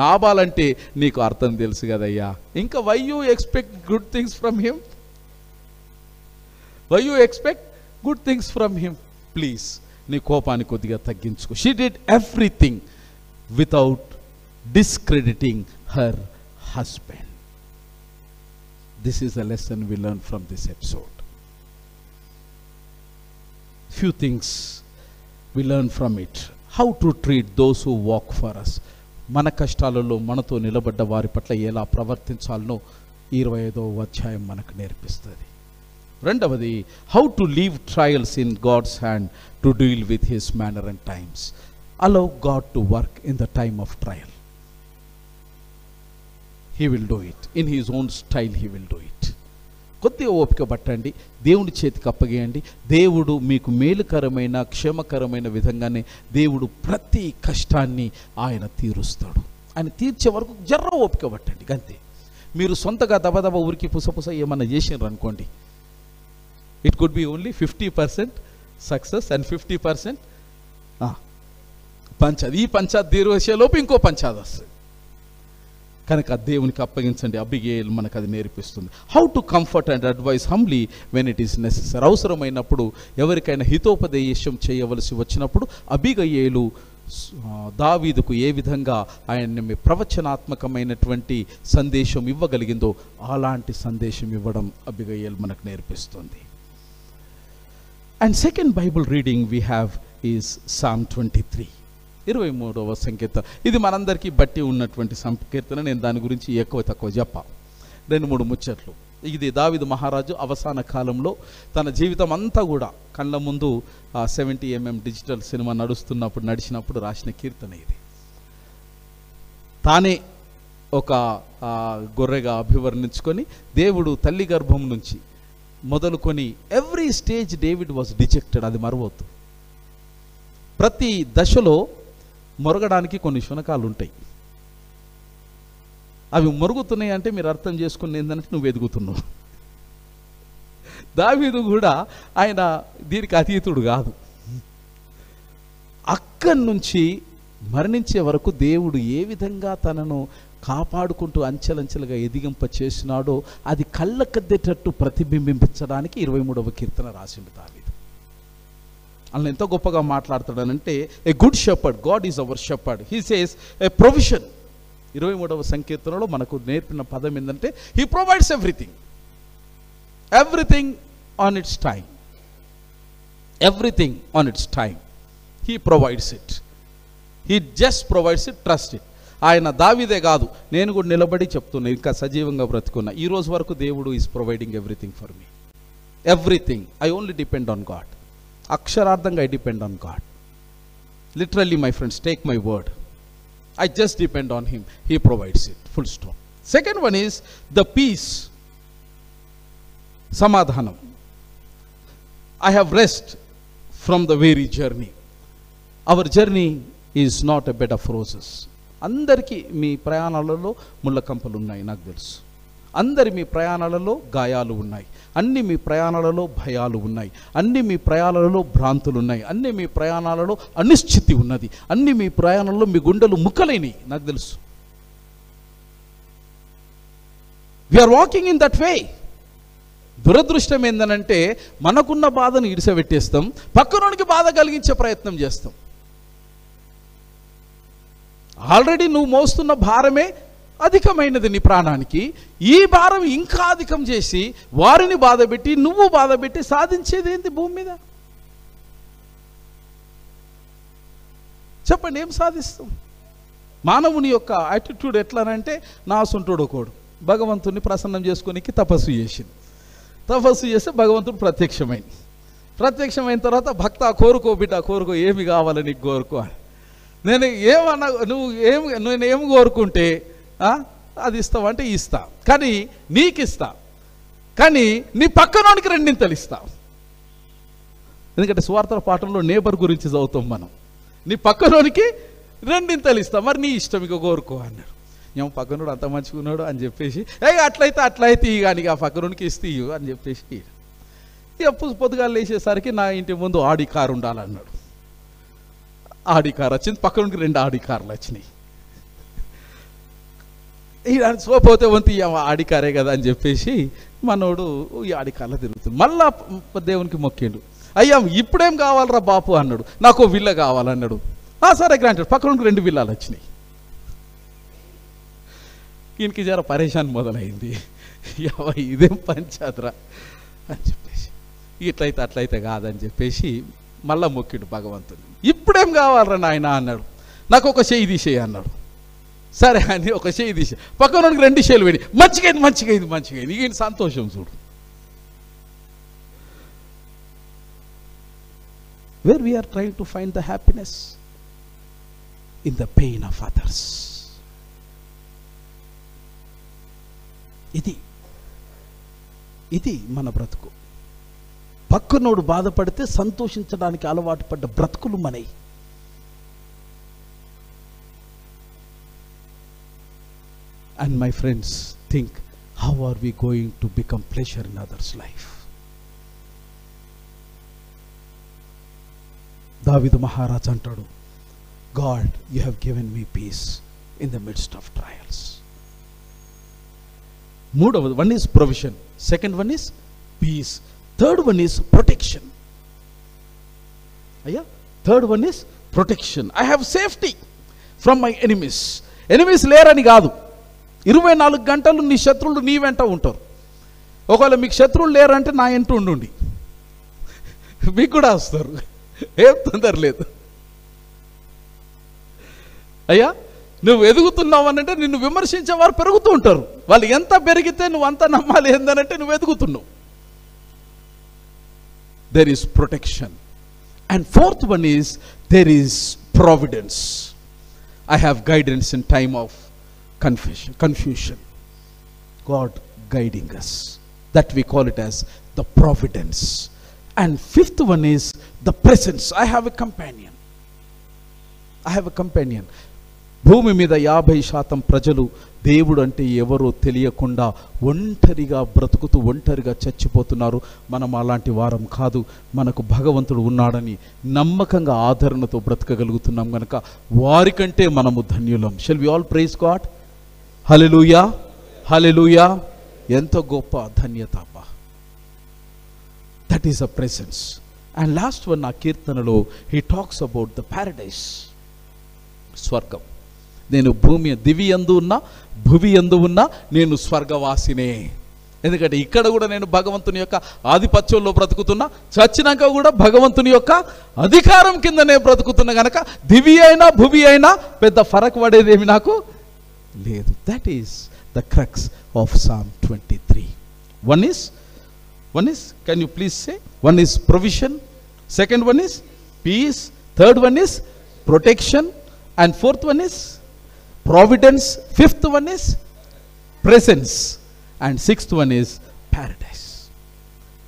నాబాల్ అంటే నీకు అర్థం తెలుసు కదయ్యా, ఇంకా why you expect good things from him, please నీ కోపాన్ని కొద్దిగా తగ్గించుకో. She did everything without discrediting her husband. This is a lesson we learn from this episode. Few things we learn from it. How to treat those who walk for us. మన కష్టాలలో మనతో నిలబడ్డ వారి పట్ల ఎలా ప్రవర్తించాలనో 25వ అధ్యాయం మనకు నేర్పిస్తుంది. రెండవది, how to leave trials in God's hand to deal with his manner and times. Allow God to work in the time of trial. He will do it in his own style. He will do it. కొద్దిగా ఓపిక పట్టండి, దేవుడి చేతికి అప్పగేయండి. దేవుడు మీకు మేలుకరమైన క్షేమకరమైన విధంగానే దేవుడు ప్రతి కష్టాన్ని ఆయన తీరుస్తాడు. ఆయన తీర్చే వరకు జర్ర ఓపిక పట్టండి అంతే. మీరు సొంతగా దబదబ ఊరికి పుసపుస ఏమన్నా చేసినారు అనుకోండి, it could be only 50% success and 50% పంచాది. ఈ పంచాది తీరువేసేలోపు ఇంకో పంచాది వస్తుంది. కనుక దేవునికి అప్పగించండి. అబీగయేలు మనకు అది నేర్పిస్తుంది. How to comfort and advice humbly when it is necessary. అవసరమైనప్పుడు ఎవరికైనా హితోపదేశం చేయవలసి వచ్చినప్పుడు అబీగయేలు దావీదుకు ఏ విధంగా ఆయన ప్రవచనాత్మకమైనటువంటి సందేశం ఇవ్వగలిగిందో అలాంటి సందేశం ఇవ్వడం అబీగయేలు మనకు నేర్పిస్తుంది. And second Bible reading we have is psalm 23, 23వ సంకీర్తన. ఇది మనందరికీ బట్టి ఉన్నటువంటి సంకీర్తన. నేను దాని గురించి ఎక్కువ తక్కువ చెప్పా, 2-3 ముచ్చట్లు. ఇది దావీదు మహారాజు అవసాన కాలంలో తన జీవితం అంతా కూడా కళ్ళ ముందు 70mm డిజిటల్ సినిమా నడిచినప్పుడు రాసిన కీర్తన ఇది. తానే ఒక గొర్రెగా అభివర్ణించుకొని దేవుడు తల్లి గర్భం నుంచి మొదలుకొని every stage David was dejected. అది మరవద్దు. ప్రతి దశలో మొరగడానికి కొన్ని శునకాలు ఉంటాయి. అవి మొరుగుతున్నాయి అంటే మీరు అర్థం చేసుకుని ఏంటంటే నువ్వు ఎదుగుతున్నావు. దావీదు కూడా ఆయన దీనికి అతీతుడు కాదు. అక్కడి నుంచి మరణించే వరకు దేవుడు ఏ విధంగా తనను కాపాడుకుంటూ అంచెలంచెలుగా ఎదిగింప చేసినాడో అది కళ్ళకద్దేటట్టు ప్రతిబింబించడానికి 23వ కీర్తన రాసిండు దావీదు. అలా ఎంతో గొప్పగా మాట్లాడతాడనంటే, a good shepherd, God is our shepherd, he says a provision. 23వ సంకీర్తనలో మనకు నేర్పిన పదం ఏంటంటే, he provides everything, everything on its time, everything on its time. He provides it, he just provides it, trust it. ఆయన దావీదే కాదు, నేను కూడా నిలబడి చెప్తున్నా, ఇంకా సజీవంగా బ్రతుకున్నా. ఈ రోజు వరకు దేవుడు is providing everything for me. Everything. I only depend on God. అక్షరార్థంగా I depend on God. Literally my friends, take my word, I just depend on him. He provides it, full stop. Second one is the peace, సమాధానం. I have rest from the very journey. Our journey is not a bed of roses. అందరికీ మీ ప్రయాణాలలో ముళ్ళ కంపలు ఉన్నాయి, నాకు తెలుసు. అందరి మీ ప్రయాణాలలో గాయాలు ఉన్నాయి, అన్ని మీ ప్రయాణాలలో భయాలు ఉన్నాయి, అన్ని మీ ప్రయాణాలలో భ్రాంతులు ఉన్నాయి, అన్ని మీ ప్రయాణాలలో అనిశ్చితి ఉన్నది, అన్ని మీ ప్రయాణాలలో మీ గుండెలు ముక్కలైనవి, నాకు తెలుసు. We are walking in that way. దురదృష్టం ఏందనంటే మనకున్న బాధను ఇడిసబెట్టేస్తాం, పక్కనోనికి బాధ కలిగించే ప్రయత్నం చేస్తాం. ఆల్రెడీ నువ్వు మోస్తున్న భారమే అధికమైనది నీ ప్రాణానికి, ఈ భారం ఇంకా అధికం చేసి వారిని బాధపెట్టి నువ్వు బాధపెట్టి సాధించేది ఏంటి భూమి మీద? చెప్పండి, ఏం సాధిస్తాం? మానవుని యొక్క యాటిట్యూడ్ ఎట్లానంటే, నా సొంటుడు ఒకడు భగవంతుని ప్రసన్నం చేసుకోనికి తపస్సు చేసింది. తపస్సు చేస్తే భగవంతుడు ప్రత్యక్షమైన తర్వాత, భక్త కోరుకో బిడ్డ కోరుకో, ఏమి కావాలి నీకు కోరుకో అని. నేను ఏమన్నా నేను ఏం కోరుకుంటే అది ఇస్తావంటే ఇస్తా, కానీ నీకు ఇస్తా, కానీ నీ పక్కనోనికి రెండింతలు ఇస్తా. ఎందుకంటే సువార్తల పాఠంలో నేబర్ గురించి చదువుతాం మనం. నీ పక్కనోనికి రెండింతలు ఇస్తా, మరి నీ ఇష్టం ఇక కోరుకో అన్నాడు. ఏమో పక్కనోడు అంత మంచుకున్నాడు అని చెప్పేసి, అట్లయితే ఇక ఆ పక్కనోనికి ఇస్తే ఇవ్వు అని చెప్పేసి, ఇక పొద్దుగా లేచేసరికి నా ఇంటి ముందు ఆడి కారు ఉండాలన్నాడు. ఆడి కారు వచ్చింది, పక్కనోనికి 2 ఆడి కార్లు వచ్చినాయి. పోతే వంతి ఆడి కారే కదా అని చెప్పేసి మనోడు ఈ ఆడి కార్లో తిరుగుతుంది. మళ్ళా దేవునికి మొక్కిండు, అయ్యా ఇప్పుడేం కావాలరా బాపు అన్నాడు. నాకు విల్ల కావాలన్నాడు. సరే గ్రాంటెడ్. పక్కనోనికి 2 విల్లాలు వచ్చినాయి. ఈయనకి జర పరేషాన్ మొదలైంది. ఇదేం పంచాదరా అని చెప్పేసి, అట్లయితే కాదని చెప్పేసి మళ్ళా మొక్కిండు భగవంతుని. ఇప్పుడేం కావాలరా నాయన అన్నాడు. నాకు ఒక చెయ్యి తీసేయి అన్నాడు. సరే అని ఒక చెయ్యి తీసే, పక్కనోనికి 2 చేతులు పెట్టి మంచిగా ఈయన సంతోషం చూడు. Where we are trying to find the happiness in the pain of others. ఇది మన బ్రతుకు. పక్కనోడు బాధపడితే సంతోషించడానికి అలవాటు పడ్డ బ్రతుకులు మనవి. And my friends, think, how are we going to become pleasure in others' life? దావీదు మహారాజ్ అంటాడు, God, you have given me peace in the midst of trials. మూడవది, one is provision, second one is peace, third one is protection. అయ్యా, third one is protection. I have safety from my enemies. Enemies లేరని కాదు, 24 గంటలు నీ శత్రువులు నీ వెంట ఉంటారు. ఒకవేళ మీకు శత్రువులు లేరంటే నా వెంట ఉండి మీకు కూడా వస్తారు, ఏం తొందర లేదు. అయ్యా, నువ్వు ఎదుగుతున్నావు అనంటే నిన్ను విమర్శించే వారు పెరుగుతూ ఉంటారు. వాళ్ళు ఎంత పెరిగితే నువ్వు అంత నమ్మాలి ఏందనంటే నువ్వు ఎదుగుతున్నావు. there is protection. And fourth one is, there is providence. I have guidance in time of confusion. God guiding us. That we call it as the providence. And fifth one is the presence. I have a companion. భూమి మీద 50% ప్రజలు దేవుడు అంటే ఎవరో తెలియకుండా ఒంటరిగా బ్రతుకుతూ ఒంటరిగా చచ్చిపోతున్నారు. మనం అలాంటి వారం కాదు. మనకు భగవంతుడు ఉన్నాడని నమ్మకంగా ఆదరణతో బ్రతకగలుగుతున్నాం కనుక వారికంటే మనము ధన్యులం. Shall we all praise God. Hallelujah, hallelujah. ఎంత గొప్ప ధన్యత అబ్బా. That is a presence. And last one, ఆ కీర్తనలో he talks about the paradise, స్వర్గం. నేను దివి యందు ఉన్నా భువి యందు ఉన్నా నేను స్వర్గవాసినే. ఎందుకంటే ఇక్కడ కూడా నేను భగవంతుని యొక్క ఆధిపత్యంలో బ్రతుకుతున్నా, చచ్చినాక కూడా భగవంతుని యొక్క అధికారం కిందనే బ్రతుకుతున్నా కనుక దివి అయినా భువి అయినా పెద్ద ఫరక్ పడేదేమి నాకు లేదు. That is the crux of Psalm 23. One is, can you please say? One is provision, second one is peace, third one is protection, and fourth one is providence, fifth one is presence, and sixth one is paradise.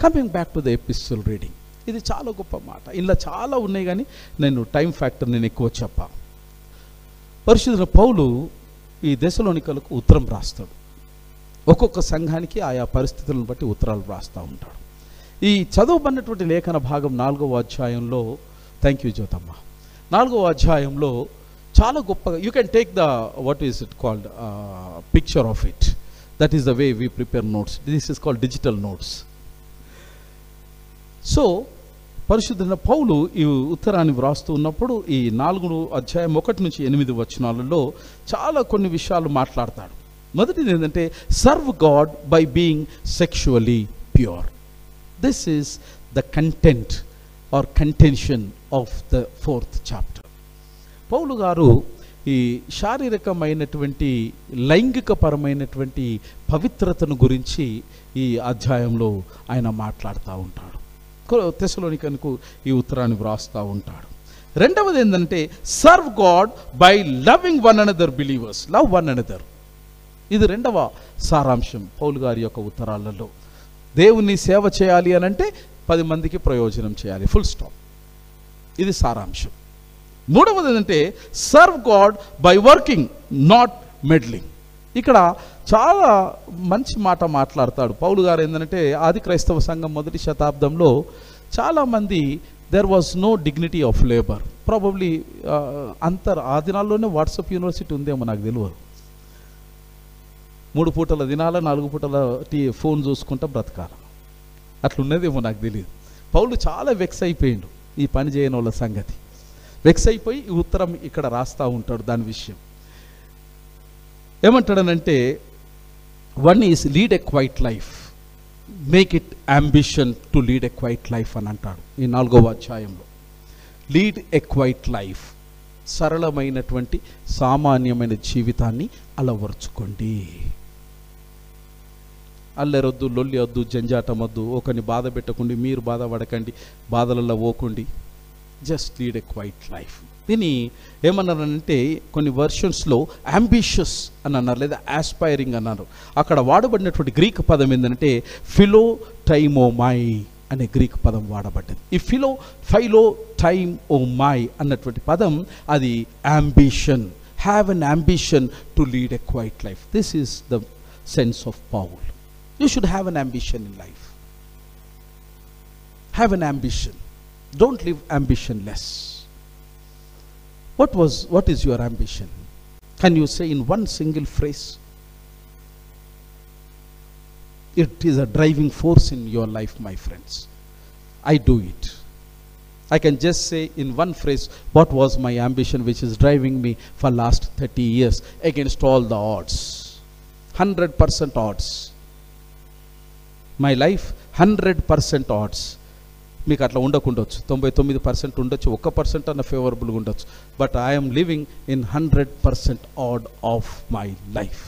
Coming back to the epistle reading, ఇది చాలా గొప్ప మాట. ఇలా చాలా ఉన్నాయి కానీ నేను time factor నేను ఎక్కువ చెప్పా. పరిశుద్ధుడైన పౌలు ఈ దెసలోనికలకు ఉత్తరం రాస్తాడు. ఒక్కొక్క సంఘానికి ఆయా పరిస్థితులను బట్టి ఉత్తరాలు రాస్తూ ఉంటాడు. ఈ చదవబడినటువంటి లేఖన భాగం 4వ అధ్యాయంలో, థ్యాంక్ యూ జ్యోతమ్మ, 4వ అధ్యాయంలో చాలా గొప్పగా, you can take the what is it called picture of it. That is the way we prepare notes. This is called digital notes. So పరిశుద్ధ పౌలు ఈ ఉత్తరాన్ని వ్రాస్తూ ఉన్నప్పుడు ఈ 4 అధ్యాయం 1 నుంచి 8 వచనాలలో చాలా కొన్ని విషయాలు మాట్లాడతాడు. మొదటిది ఏంటంటే serve God by being sexually pure. This is the content or contention of the 4th chapter. Paul గారు ఈ శారీరకమైనటువంటి లైంగికపరమైనటువంటి పవిత్రతను గురించి ఈ అధ్యాయంలో ఆయన మాట్లాడుతూ ఉంటాడు. తెస్సలోనికన్కు ఈ ఉత్తరాన్ని వ్రాస్తూ ఉంటాడు. రెండవది ఏంటంటే serve God by loving one another believers. Love one another. ఇది రెండవ సారాంశం పౌలు గారి యొక్క ఉత్తరాలలో. దేవుని సేవ చేయాలి అని అంటే 10 మందికి ప్రయోజనం చేయాలి, ఫుల్ స్టాప్. ఇది సారాంశం. మూడవది ఏంటంటే serve God by working not meddling. ఇక్కడ చాలా మంచి మాట మాట్లాడతాడు పౌలు గారు. ఏంటంటే ఆది క్రైస్తవ సంఘం 1వ శతాబ్దంలో చాలామంది there was no dignity of labour. Probably ఆ దినాల్లోనే వాట్సాప్ యూనివర్సిటీ ఉందేమో నాకు తెలియదు. 3 పూటల దినాల 4 పూటల ఫోన్ చూసుకుంటా బ్రతకాల, అట్లున్నదేమో నాకు తెలియదు. పౌలు చాలా వెక్స్ అయిపోయిండు ఈ పని చేయని వాళ్ళ సంగతి. వెక్స్ అయిపోయి ఈ ఉత్తరం ఇక్కడ రాస్తూ ఉంటాడు. దాని విషయం ఏమంటాడనంటే one is lead a quiet life, make it ambition to lead a quiet life అని అంటాడు ఈ 4వ అధ్యాయంలో. లీడ్ ఎ క్వైట్ లైఫ్, సరళమైనటువంటి సామాన్యమైన జీవితాన్ని అలవరుచుకోండి. అల్లెరొద్దు, లొల్లి వద్దు, జంజాటం వద్దు, ఒకరిని బాధ పెట్టకండి, మీరు బాధపడకండి, బాధలలో పోకండి. Just lead a quiet life. దీన్ని ఏమన్నారంటే కొన్ని వర్షన్స్లో అంబిషియస్ అని అన్నారు, లేదా ఆస్పైరింగ్ అన్నారు. అక్కడ వాడబడినటువంటి గ్రీక్ పదం ఏంటంటే ఫిలోటైమోమై అనే గ్రీక్ పదం వాడబడ్డది. ఈ ఫైలోటైమోమై అన్నటువంటి పదం అది ambition. Have an ambition to lead a quiet life. This is the sense of Paul. You should have an ambition in life. Have an ambition. Don't live ambitionless. What is your ambition? Can you say in one single phrase? It is a driving force in your life, my friends. I do it. I can just say in one phrase what was my ambition which is driving me for last 30 years against all the odds. 100% odds. My life 100% odds. మీకు అట్లా ఉండకుండొచ్చు, 99% ఉండొచ్చు, 1% అన్న ఫేవరబుల్గా ఉండొచ్చు. But I'm living in 100% odd of my life.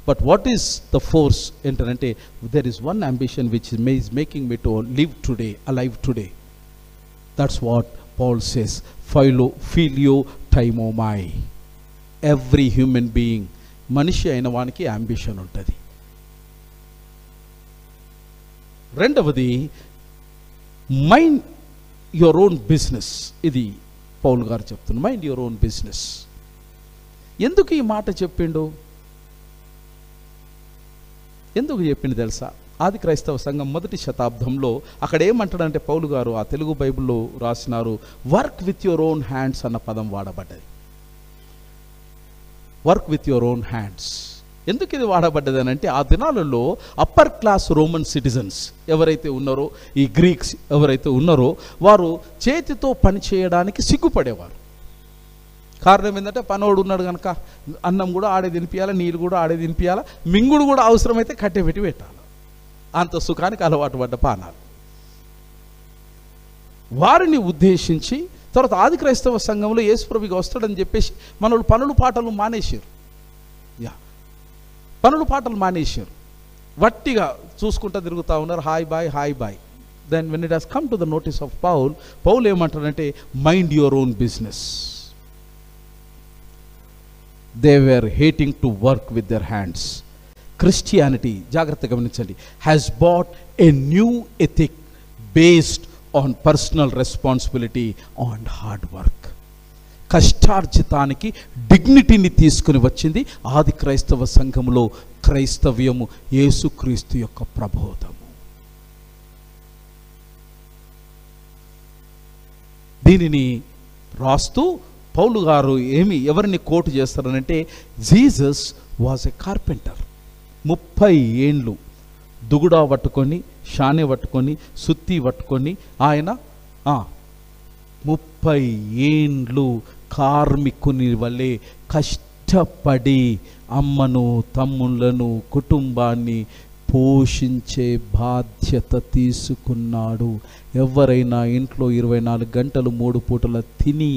But what is the force ఏంటంటే there is one ambition which is making me to live today, alive today. That's what Paul says, ఫిలియోటైమోమై. Every human being, మనిషి అయిన వానికి ambition ఉంటుంది. రెండవది mind your own business. ఇది Paul గారు చెప్తున్నారు, మైండ్ యువర్ ఓన్ బిజినెస్. ఎందుకు ఈ మాట చెప్పిండు? ఎందుకు చెప్పిండు తెలుసా? ఆది క్రైస్తవ సంఘం 1వ శతాబ్దంలో అక్కడ ఏమంటాడంటే పౌలు గారు ఆ తెలుగు బైబిల్లో రాసినారు, work with your own hands అన్న పదం వాడబడ్డది. Work with your own hands. ఎందుకు ఇది వాడబడ్డది అని అంటే ఆ దినాలలో అప్పర్ క్లాస్ రోమన్ సిటిజన్స్ ఎవరైతే ఉన్నారో, ఈ గ్రీక్స్ ఎవరైతే ఉన్నారో, వారు చేతితో పని చేయడానికి సిగ్గుపడేవారు. కారణం ఏంటంటే పనోడు ఉన్నాడు కనుక అన్నం కూడా ఆడే తినిపించాలి, నీళ్ళు కూడా ఆడే తినిపించాలి, మింగుడు కూడా అవసరమైతే కట్టె పెట్టి పెట్టాలి. అంత సుఖానికి అలవాటు పడ్డ పానాలు. వారిని ఉద్దేశించి తర్వాత ఆది క్రైస్తవ సంఘంలో యేసుప్రభువుగా వస్తాడని చెప్పేసి మనోళ్ళు పనులు పాటలు మానేశారు. పనులు పాటలు మానేశారు, వట్టిగా చూసుకుంటూ తిరుగుతూ ఉన్నారు, hi bye hi bye. Then when it has come to the notice of Paul ఏమంటారంటే mind your own business. They were hating to work with their hands. Christianity, జాగ్రత్తగా గమనించండి, has brought a new ethic based on personal responsibility on hard work. కష్టార్జితానికి డిగ్నిటీని తీసుకుని వచ్చింది ఆది క్రైస్తవ సంఘములో క్రైస్తవ్యము, యేసుక్రీస్తు యొక్క ప్రబోధము. దీనిని రాస్తూ పౌలు గారు ఎవరిని కోట్ చేస్తారనంటే జీసస్ వాజ్ ఎ కార్పెంటర్. 30 ఏండ్లు దుగుడా పట్టుకొని, షానే పట్టుకొని, సుత్తి పట్టుకొని ఆయన 30 ఏండ్లు కార్మికుని వలె కష్టపడి అమ్మను, తమ్ముళ్ళను, కుటుంబాన్ని పోషించే బాధ్యత తీసుకున్నాడు. ఎవరైనా ఇంట్లో 24 గంటలు 3 పూటల తిని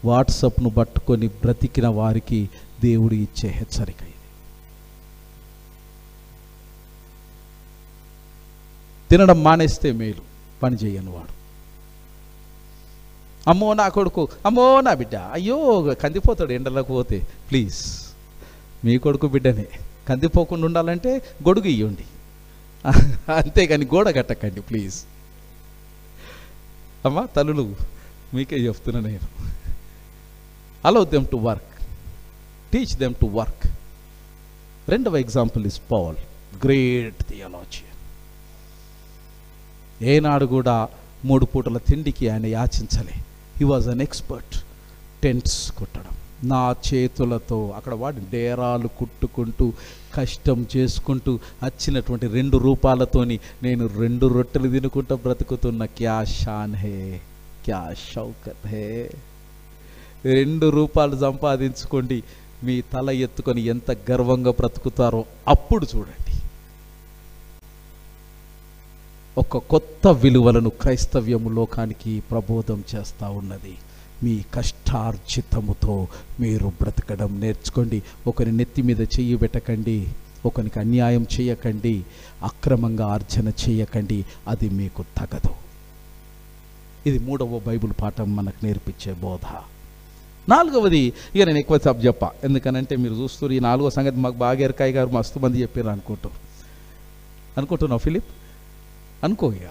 వాట్సాప్ను పట్టుకొని బ్రతికిన వారికి దేవుడు ఇచ్చే హెచ్చరిక ఇది. తినడం మానేస్తే మేలు, పని చేయని వాడు. అమ్మో నా కొడుకు, అమ్మో నా బిడ్డ, అయ్యో కందిపోతాడు ఎండలకు పోతే. ప్లీజ్, మీ కొడుకు బిడ్డనే కందిపోకుండా ఉండాలంటే గొడుగు ఇవ్వండి, అంతేగాని గోడ కట్టకండి ప్లీజ్. అమ్మా తల్లులు మీకే చెప్తున్నా నేను. Allow them to work, teach them to work. రెండవ example is Paul, great theologian. ఏనాడు కూడా 3 పూటల తిండికి ఆయన యాచించలే. He was an expert. Tents కుట్టడం నా చేతులతో, అక్కడ వాడు డేరాలు కుట్టుకుంటూ కష్టం చేసుకుంటూ వచ్చినటువంటి 2 రూపాయలతోని నేను 2 రొట్టెలు తినుకుంటూ బ్రతుకుతున్న క్యా షాన్ హే, క్యా షౌకత్ హే. 2 రూపాయలు సంపాదించుకోండి, మీ తల ఎత్తుకొని ఎంత గర్వంగా బ్రతుకుతారో అప్పుడు చూడండి. ఒక కొత్త విలువలను క్రైస్తవ్యము లోకానికి ప్రబోధం చేస్తూ ఉన్నది. మీ కష్టార్జితముతో మీరు బ్రతకడం నేర్చుకోండి. ఒకరి నెత్తి మీద చెయ్యి పెట్టకండి, ఒకరికి అన్యాయం చేయకండి, అక్రమంగా ఆర్జన చేయకండి, అది మీకు తగదు. ఇది 3వ బైబిల్ పాఠం మనకు నేర్పించే బోధ. 4వది, ఇక నేను ఎక్కువ సబ్ చెప్పా, ఎందుకనంటే మీరు చూస్తారు ఈ 4వ సంగతి మాకు బాగా ఎరకాయ గారు మస్తు మంది చెప్పారు అనుకుంటున్నావు ఫిలిప్, అనుకో ఇక.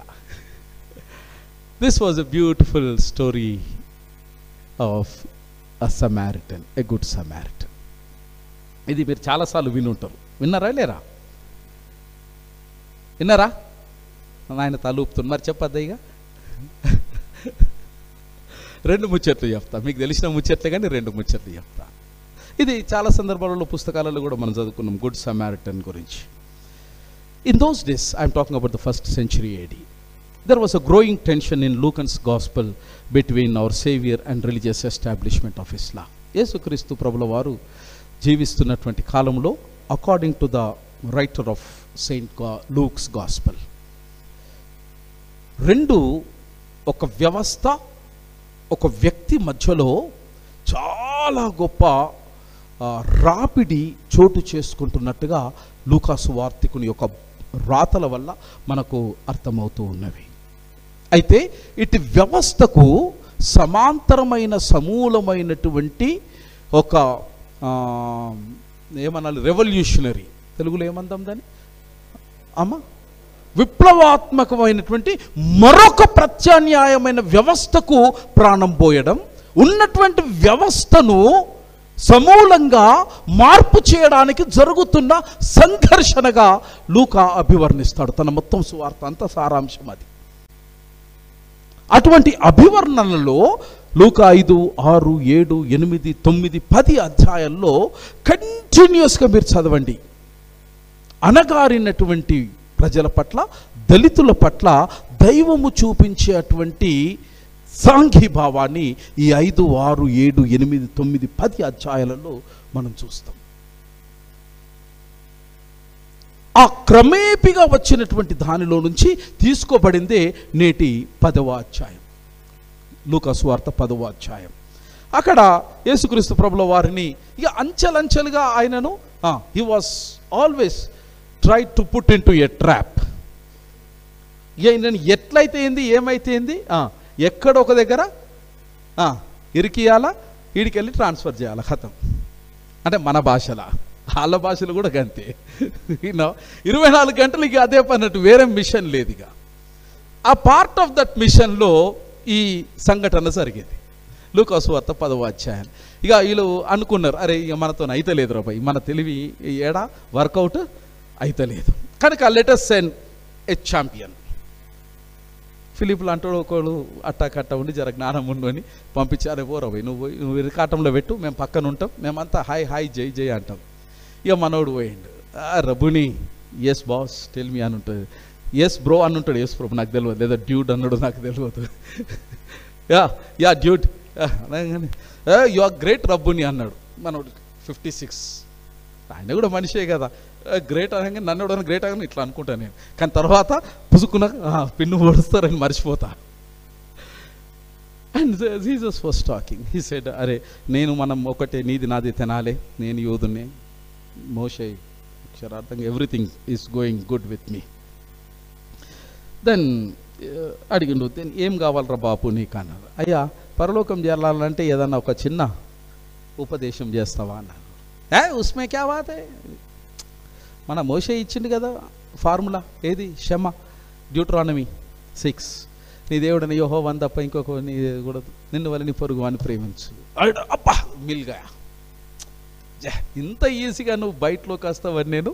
This was a beautiful story of a Samaritan, a good Samaritan. ఇది మీరు చాలాసార్లు వినుంటారు. విన్నారా లేరా? విన్నారా? ఆయన తలూపుతుంది, మరి చెప్పద్దా ఇక. 2 ముచ్చట్లు చెప్తా, మీకు తెలిసిన ముచ్చట్లే కానీ 2 ముచ్చట్లు చెప్తా. ఇది చాలా సందర్భాలలో పుస్తకాలలో కూడా మనం చదువుకున్నాం గుడ్ సమారిటన్ గురించి. In those days, I am talking about the 1st century AD, there was a growing tension in Luke's gospel between our Savior and religious establishment of Islam. యేసుక్రీస్తు ప్రభుల వారు జీవిస్తున్నటువంటి కాలంలో, according to the writer of Saint Luke's gospel, 2 ఒక వ్యవస్థ, ఒక వ్యక్తి మధ్యలో చాలా గొప్ప రాపిడి చోటు చేసుకుంటున్నట్టుగా లూకాసు వార్తికుని యొక్క రాతల వల్ల మనకు అర్థమవుతూ ఉన్నవి. అయితే ఇటు వ్యవస్థకు సమాంతరమైన సమూలమైనటువంటి ఒక ఏమనాలి, రెవల్యూషనరీ, తెలుగులో ఏమందాం దాన్ని విప్లవాత్మకమైనటువంటి మరొక ప్రత్యామ్నాయమైన వ్యవస్థకు ప్రాణం పోయడం, ఉన్నటువంటి వ్యవస్థను సమూలంగా మార్పు చేయడానికి జరుగుతున్న సంఘర్షణగా లూకా అభివర్ణిస్తాడు తన మొత్తం సువార్త అంత సారాంశం అది. అటువంటి అభివర్ణనలో లూకా 5, 6, 7, 8, 9, 10 అధ్యాయాల్లో కంటిన్యూస్గా మీరు చదవండి. అణగారినటువంటి ప్రజల పట్ల, దళితుల పట్ల దైవము చూపించే అటువంటి సాంఘీభావాన్ని ఈ 5, 6, 7, 8, 9, 10 అధ్యాయాలలో మనం చూస్తాం. ఆ క్రమేపిగా వచ్చినటువంటి దానిలో నుంచి తీసుకోబడిందే నేటి 10వ అధ్యాయం, లూకా సువార్త 10వ అధ్యాయం. అక్కడ యేసుక్రీస్తు ప్రభుల వారిని ఇక అంచెలంచెలుగా ఆయనను he was always try to put in to a trap. ఈయనని ఎట్లయితే ఏంది, ఏమైతే ఏంది, ఎక్కడ ఒక దగ్గర ఇరికియాలా, వీడికెళ్ళి ట్రాన్స్ఫర్ చేయాలి, ఖతం. అంటే మన భాషలా, వాళ్ళ భాషలు కూడా గంతే. 24 గంటలు ఇక అదే పన్నట్టు, వేరే మిషన్ లేదు. ఇక ఆ పార్ట్ ఆఫ్ దట్ మిషన్లో ఈ సంఘటన జరిగింది. లూకా సువార్త 10వ అధ్యాయం. ఇక వీళ్ళు అనుకున్నారు, అరే ఇక మనతో అయితలేదు రా భయ్, మన తెలివి ఏడా వర్కౌట్ అయితలేదు కనుక let us send a champion. Philip లాంటి ఒకళ్ళు అట్టాకట్ట ఉండి జర జ్ఞానం ఉండి పంపించారే, పోరా పోయి నువ్వు ఇరకాటంలో పెట్టు, మేము పక్కన ఉంటాం, మేమంతా హాయ్ హాయ్ జై జై అంటాం. ఇక మనోడు పోయిండు, రబుని ఎస్ బాస్ టెల్ మీ అని ఉంటుంది, ఎస్ బ్రో అని ఉంటాడు, ఎస్ బ్రో నాకు తెలియదు, లేదా డ్యూడ్ అన్నాడు నాకు తెలియదు, యా డ్యూడ్ అనగానే యు ఆర్ గ్రేట్ రబ్బుని అన్నాడు మనోడు 56. ఆయన కూడా మనిషే కదా, గ్రేట్ అనగానే నన్ను కూడా గ్రేట్ అనగానే ఇట్లా అనుకుంటాను నేను, కానీ తర్వాత పుసుకున్న పిన్ను పొడుస్తారని మర్చిపోతా. And Jesus was talking, he said అరే మనం ఒకటే, నీది నాది తినాలి, నేను యూదుని, మోషే అక్షరార్థంగా everything is going good with me. Then అడిగిండు, దెన్ ఏం కావాలరా బాపు నీకు అన్నారు. అయ్యా పరలోకం చేరాలంటే ఏదన్నా ఒక చిన్న ఉపదేశం చేస్తావా అన్నాను. ఉస్మే క్యా బాత్ హై, మన మోషే ఇచ్చిండు కదా ఫార్ములా, ఏది షమ డ్యూట్రానమీ 6, నీ దేవుడని యెహోవా తప్ప ఇంకొక నీ కూడా నిన్ను వల్ల నీ పొరుగు అని ప్రేమించు. అబ్బా మిల్గా ఇంత ఈజీగా నువ్వు బయటలోకి వస్తావని నేను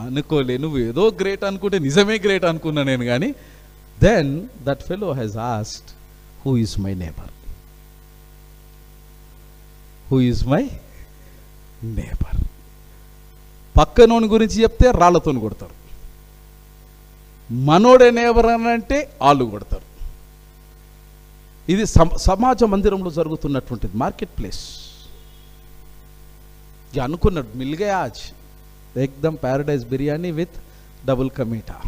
అనుకోలే, నువ్వు ఏదో గ్రేట్ అనుకుంటే నిజమే గ్రేట్ అనుకున్నా నేను. కానీ then that fellow has asked who is my neighbour, who is my neighbour. పక్కనోని గురించి చెప్తే రాళ్లతో కొడతారు, మనోడే నేబర్ అని అంటే ఆళ్ళు కొడతారు. ఇది సమాజ మందిరంలో జరుగుతున్నటువంటిది, మార్కెట్ ప్లేస్. అనుకున్నాడు మిల్గే ఆజ్ एकदम पैराडाइज बिरयानी विथ डबल का मीठा,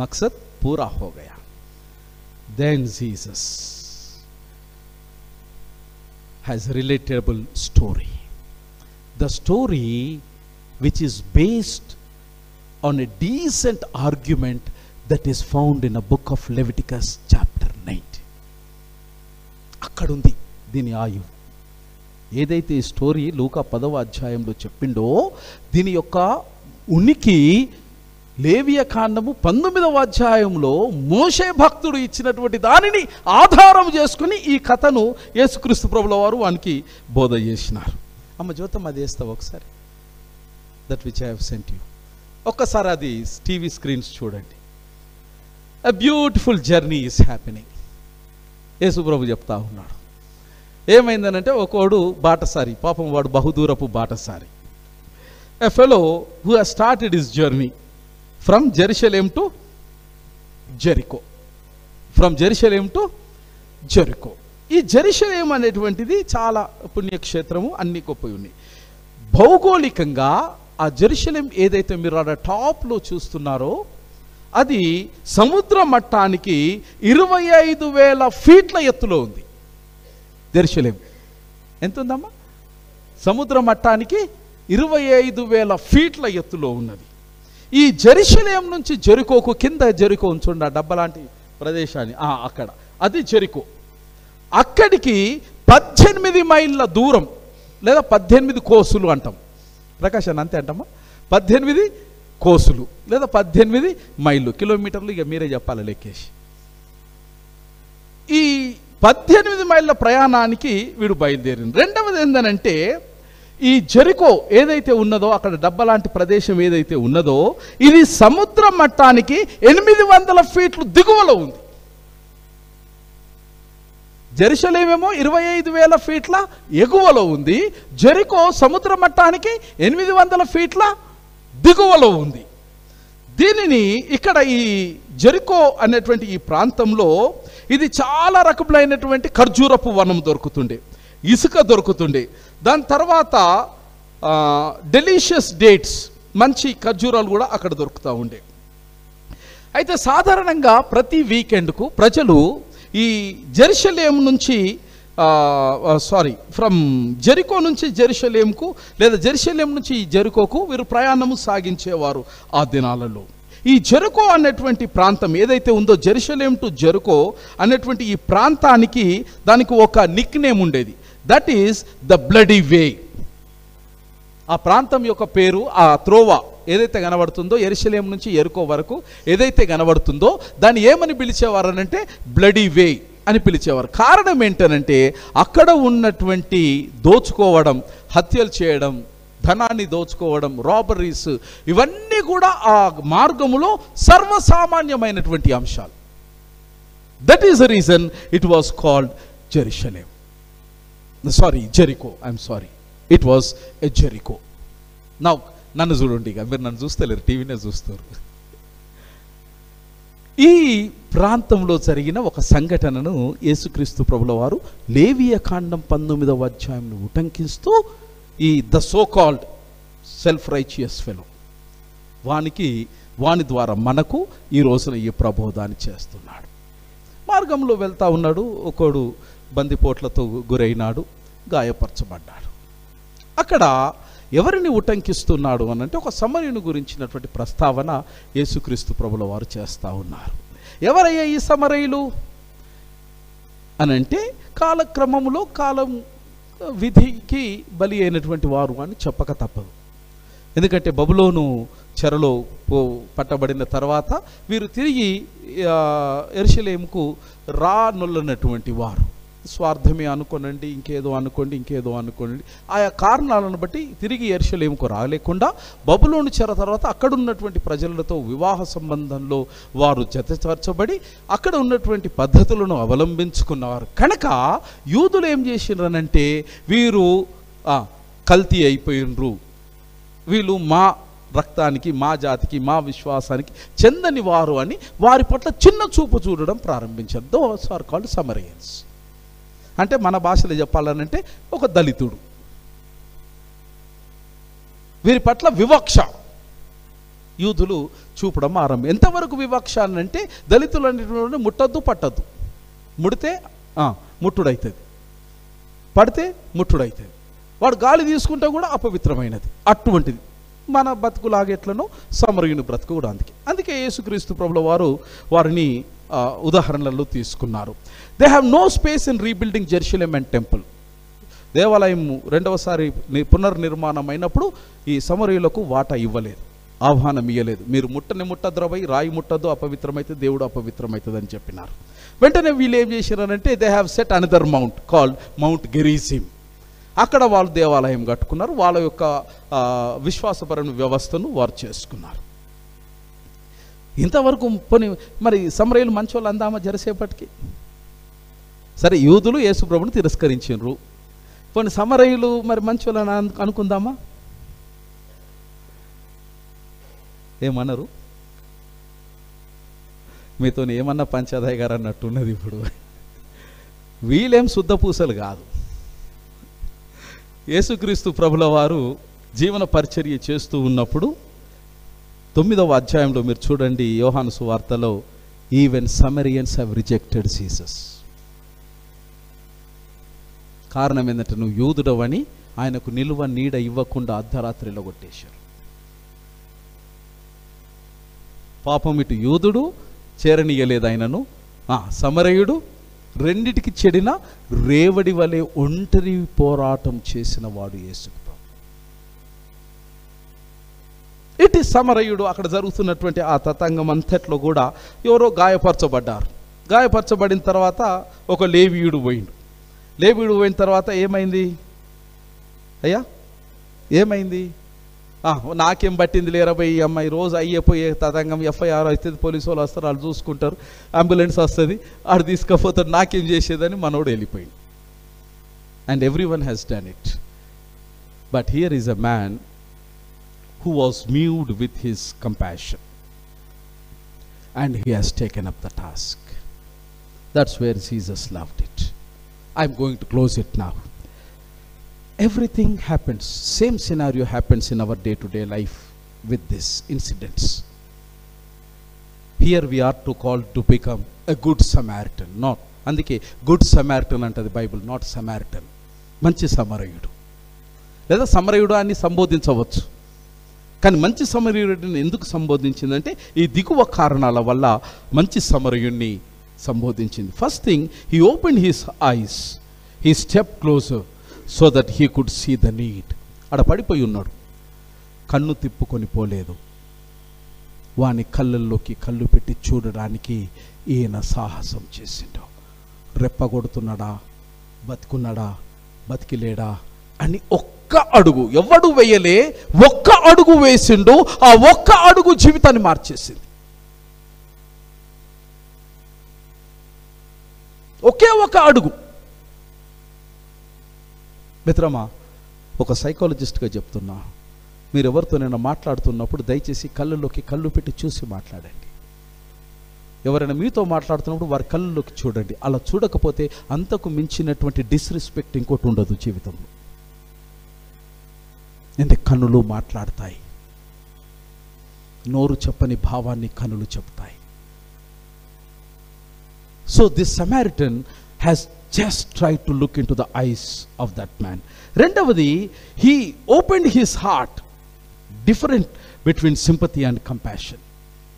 मकसद पूरा हो गया. Then Jesus has a relatable story, the story which is based on a decent argument that is found in a book of Leviticus chapter 9. అక్కడుంది దీని ఆయువు. ఏదైతే ఈ స్టోరీ లూకా 10వ అధ్యాయంలో చెప్పిండో దీని యొక్క ఉనికి లేవియ కాండము 19వ అధ్యాయంలో మోషే భక్తుడు ఇచ్చినటువంటి దానిని ఆధారం చేసుకుని ఈ కథను యేసుక్రీస్తు ప్రభుల వారు వానికి బోధ చేసినారు. అమ్మ జ్యోతం అది వేస్తావు ఒకసారి, that which I have sent you. ఒక్కసారి అది టీవీ స్క్రీన్స్ చూడండి. A beautiful journey is happening. యేసు ప్రభు చెప్తా ఉన్నాడు. ఏమైందనంటే ఒకడు బాటసారి, పాపం వాడు బహుదూరపు బాటసారి. A fellow who has started his journey from Jerusalem to Jericho, from Jerusalem to Jericho. ఈ జెరూసలేం అనేటువంటిది చాలా పుణ్యక్షేత్రము, అన్ని గొప్పవి ఉన్నాయి. భౌగోళికంగా ఆ జెరూసలేం ఏదైతే మీరు అక్కడ టాప్లో చూస్తున్నారో అది సముద్ర మట్టానికి 25,000 ఫీట్ల ఎత్తులో ఉంది. జెరూసలేం ఎంత ఉందమ్మా? సముద్ర మట్టానికి 25,000 ఫీట్ల ఎత్తులో ఉన్నది. ఈ జెరూసలేం నుంచి జెరికోకు, కింద జెరికో ఉంచుండ డబ్బ లాంటి ప్రదేశాన్ని, అక్కడ అది జెరికో. అక్కడికి 18 మైళ్ళ దూరం, లేదా 18 కోసులు అంటాం. ప్రకాశాన్ని అంతే అంటామా? 18 కోసులు లేదా 18 మైళ్ళు, కిలోమీటర్లు ఇక మీరే చెప్పాలి లెక్కేసి. ఈ 18 మైళ్ళ ప్రయాణానికి వీడు బయలుదేరింది. రెండవది ఏంటనంటే ఈ జెరికో ఏదైతే ఉన్నదో, అక్కడ డబ్బ లాంటి ప్రదేశం ఏదైతే ఉన్నదో ఇది సముద్ర మట్టానికి 800 ఫీట్లు దిగువలో ఉంది. జెరూసలేమేమో 25,000 ఫీట్ల ఎగువలో ఉంది. జెరికో సముద్ర మట్టానికి 800 ఫీట్ల దిగువలో ఉంది. దీనిని ఇక్కడ ఈ జెరికో అనేటువంటి ఈ ప్రాంతంలో ఇది చాలా రకములైనటువంటి ఖర్జూరపు వనం దొరుకుతుండే, ఇసుక దొరుకుతుండే. దాని తర్వాత డెలిషియస్ డేట్స్, మంచి ఖర్జూరాలు కూడా అక్కడ దొరుకుతూ ఉండే. అయితే సాధారణంగా ప్రతి వీకెండ్కు ప్రజలు ఈ జెరూసలేం నుంచి ఫ్రమ్ జెరికో నుంచి జెరూసలేంకు లేదా జెరూసలేం నుంచి ఈ జెరికోకు వీరు ప్రయాణము సాగించేవారు ఆ దినాలలో. ఈ జెరికో అనేటువంటి ప్రాంతం ఏదైతే ఉందో, జెరూసలేం టు జెరికో అనేటువంటి ఈ ప్రాంతానికి దానికి ఒక నిక్ నేమ్ ఉండేది, దట్ ఈస్ ద బ్లడీ వే. ఆ ప్రాంతం యొక్క పేరు, ఆ త్రోవ ఏదైతే కనబడుతుందో యెరూషలేం నుంచి యెరికో వరకు ఏదైతే కనబడుతుందో దాన్ని ఏమని పిలిచేవారు అంటే బ్లడీ వే అని పిలిచేవారు. కారణం ఏంటనంటే అక్కడ ఉన్నటువంటి దోచుకోవడం, హత్యలు చేయడం, ధనాన్ని దోచుకోవడం, రాబరీస్, ఇవన్నీ కూడా ఆ మార్గములో సర్వసామాన్యమైనటువంటి అంశాలు. That is the reason it was called Jerusalem. Sorry, Jericho. I'm sorry, it was a Jericho. నన్ను చూడండి, ఇక మీరు నన్ను చూస్తలేరు, టీవీనే చూస్తారు. ఈ ప్రాంతంలో జరిగిన ఒక సంఘటనను యేసుక్రీస్తు ప్రభుల వారు లేవియ కాండం 19వ అధ్యాయంను ఉటంకిస్తూ ఈ the so called self righteous fellow వాని ద్వారా మనకు ఈ రోజున ఈ ప్రబోధాన్ని చేస్తున్నాడు. మార్గంలో వెళ్తా ఉన్నాడు, ఒకడు బందిపోట్లతో గురైనాడు, గాయపరచబడ్డాడు. అక్కడ ఎవరిని ఉటంకిస్తున్నాడు అనంటే ఒక సమరయుని గురించినటువంటి ప్రస్తావన యేసుక్రీస్తు ప్రభుల వారు చేస్తూ ఉన్నారు. ఎవరయ్యా ఈ సమరయులు అనంటే కాలక్రమంలో కాలం విధికి బలి అయినటువంటి వారు అని చెప్పక తప్పదు. ఎందుకంటే బబులోను చెరలో పట్టబడిన తర్వాత వీరు తిరిగి యెరూషలేముకు రానొల్లనటువంటి వారు. స్వార్థమే అనుకోనండి, ఇంకేదో అనుకోండి, ఆయా కారణాలను బట్టి తిరిగి యెరూషలేముకు రాలేకుండా బబులోను చెర తర్వాత అక్కడ ఉన్నటువంటి ప్రజలతో వివాహ సంబంధంలో వారు జతపరచబడి అక్కడ ఉన్నటువంటి పద్ధతులను అవలంబించుకున్నవారు కనుక యూదులు ఏం చేసినారంటే వీరు కల్తీ అయిపోయినరు, వీళ్ళు మా రక్తానికి, మా జాతికి, మా విశ్వాసానికి చెందని వారు అని వారి పట్ల చిన్న చూపు చూడడం ప్రారంభించారు. Those are called Samaritans. అంటే మన భాషలో చెప్పాలనంటే ఒక దళితుడు. వీరి పట్ల వివక్ష యూదులు చూపడం ఆరంభం. ఎంతవరకు వివక్ష అంటే దళితులు అనేటువంటి ముట్టద్దు పట్టద్దు, ముడితే ముట్టుడవుతుంది, పడితే ముట్టుడవుతుంది, వాడు గాలి తీసుకుంటే కూడా అపవిత్రమైనది. అటువంటిది మన బతుకులాగెట్లనో సమరయుని బ్రతుకు కూడా. అందుకే యేసుక్రీస్తు ప్రభుల వారు వారిని ఉదాహరణలు తీసుకున్నారు. They have no space in rebuilding Jerusalem and temple. దేవాలయం రెండవసారి పునర్నిర్మాణం అయినప్పుడు ఈ సమరయులకు వాటా ఇవ్వలేదు, ఆహ్వానం ఇవ్వలేదు. మీరు ముట్టద్రవై రాయి ముట్టద్దు, అపవిత్రమైతే దేవుడు అపవిత్రమవుతుంది అని చెప్పినారు. వెంటనే వీళ్ళు ఏం చేశారంటే they have set another mount called Mount Gerizim. అక్కడ వాళ్ళు దేవాలయం కట్టుకున్నారు, వాళ్ళ యొక్క విశ్వాసపరమైన వ్యవస్థను వారు చేసుకున్నారు. ఇంతవరకు మరి సమరయులు మంచోళ్ళు అందామా జరసేపటికి? సరే, యూదులు యేసుప్రభుని తిరస్కరించారు, పోనీ సమరయులు మరి మంచోళ్ళు అని అనుకుందామా? ఏమన్నారు? మీతో ఏమన్నా పంచాదాయ్ గారు అన్నట్టున్నది. ఇప్పుడు వీళ్ళేం శుద్ధ పూసలు కాదు. యేసుక్రీస్తు ప్రభుల వారు జీవన పరిచర్య చేస్తూ ఉన్నప్పుడు 9వ అధ్యాయంలో మీరు చూడండి, యోహాను సువార్తలో, ఈవెన్ సమరియన్స్ హ్యావ్ రిజెక్టెడ్ జీసస్. కారణం ఏంటంటే నువ్వు యూదుడవని ఆయనకు నిలువ నీడ ఇవ్వకుండా అర్ధరాత్రిలో కొట్టేశారు. పాపం ఇటు యూదుడు చేరనీయలేదు ఆయనను, సమరయుడు రెండిటికి చెడిన రేవడి వలె ఒంటరి పోరాటం చేసిన వాడు యేసు. ఇటు సమరయుడు అక్కడ జరుగుతున్నటువంటి ఆ తతంగం అంతట్లో కూడా ఎవరో గాయపరచబడ్డారు. గాయపరచబడిన తర్వాత ఒక లేవీయుడు పోయిండు. లేవీయుడు పోయిన తర్వాత ఏమైంది అయ్యా? ఏమైంది? నాకేం పట్టింది లేరా పోయి అమ్మాయి, రోజు అయ్యపోయే తతంగం, ఎఫ్ఐఆర్ అవుతుంది, పోలీసు వాళ్ళు వస్తారు, వాళ్ళు చూసుకుంటారు, అంబులెన్స్ వస్తుంది, ఆడు తీసుకుపోతాడు, నాకేం చేసేదని మనోడు వెళ్ళిపోయింది. And every one has done it. But here is a man who was moved with his compassion and he has taken up the task. That's where Jesus loved it. I'm going to close it now. Everything happens, same scenario happens in our day-to-day life with these incidents. Here we are to call to become a good Samaritan, not అందుకే good Samaritan అంటది Bible, not Samaritan. మంచి సమరయుడు లేదా సమరయుడు అని సంబోధించవచ్చు, కానీ మంచి సమరయుడిని ఎందుకు సంబోధించిందంటే ఈ దిగువ కారణాల వల్ల మంచి సమరయుణ్ణి సంబోధించింది. First thing, he open his eyes, he step closer so that he could see the need. ఆడ పడిపోయి ఉన్నాడు, కన్ను తిప్పుకొని పోలేదు, వాని కళ్ళల్లోకి కళ్ళు పెట్టి చూడడానికి ఈయన సాహసం చేసిండు. రెప్పగొడుతున్నాడా, బతుకున్నాడా, బతికిలేడా అని ఒక్క అడుగు, ఎవడు వేయలే, ఒక్క అడుగు వేసిండు. ఆ ఒక్క అడుగు జీవితాన్ని మార్చేసింది. ఒకే ఒక అడుగు. మిత్రమా, ఒక సైకాలజిస్ట్గా చెప్తున్నా, మీరు ఎవరితోనైనా మాట్లాడుతున్నప్పుడు దయచేసి కళ్ళలోకి కళ్ళు పెట్టి చూసి మాట్లాడండి. ఎవరైనా మీతో మాట్లాడుతున్నప్పుడు వారి కళ్ళలోకి చూడండి. అలా చూడకపోతే అంతకు మించినటువంటి డిస్రెస్పెక్ట్ ఇంకోటి ఉండదు జీవితంలో. ఎందుకు కన్నులు మాట్లాడతాయి. నోరు చెప్పని భావాన్ని కన్నులు చెప్తాయి. So this Samaritan has just tried to look into the eyes of that man. రెండవది, he opened his heart. Different between sympathy and compassion.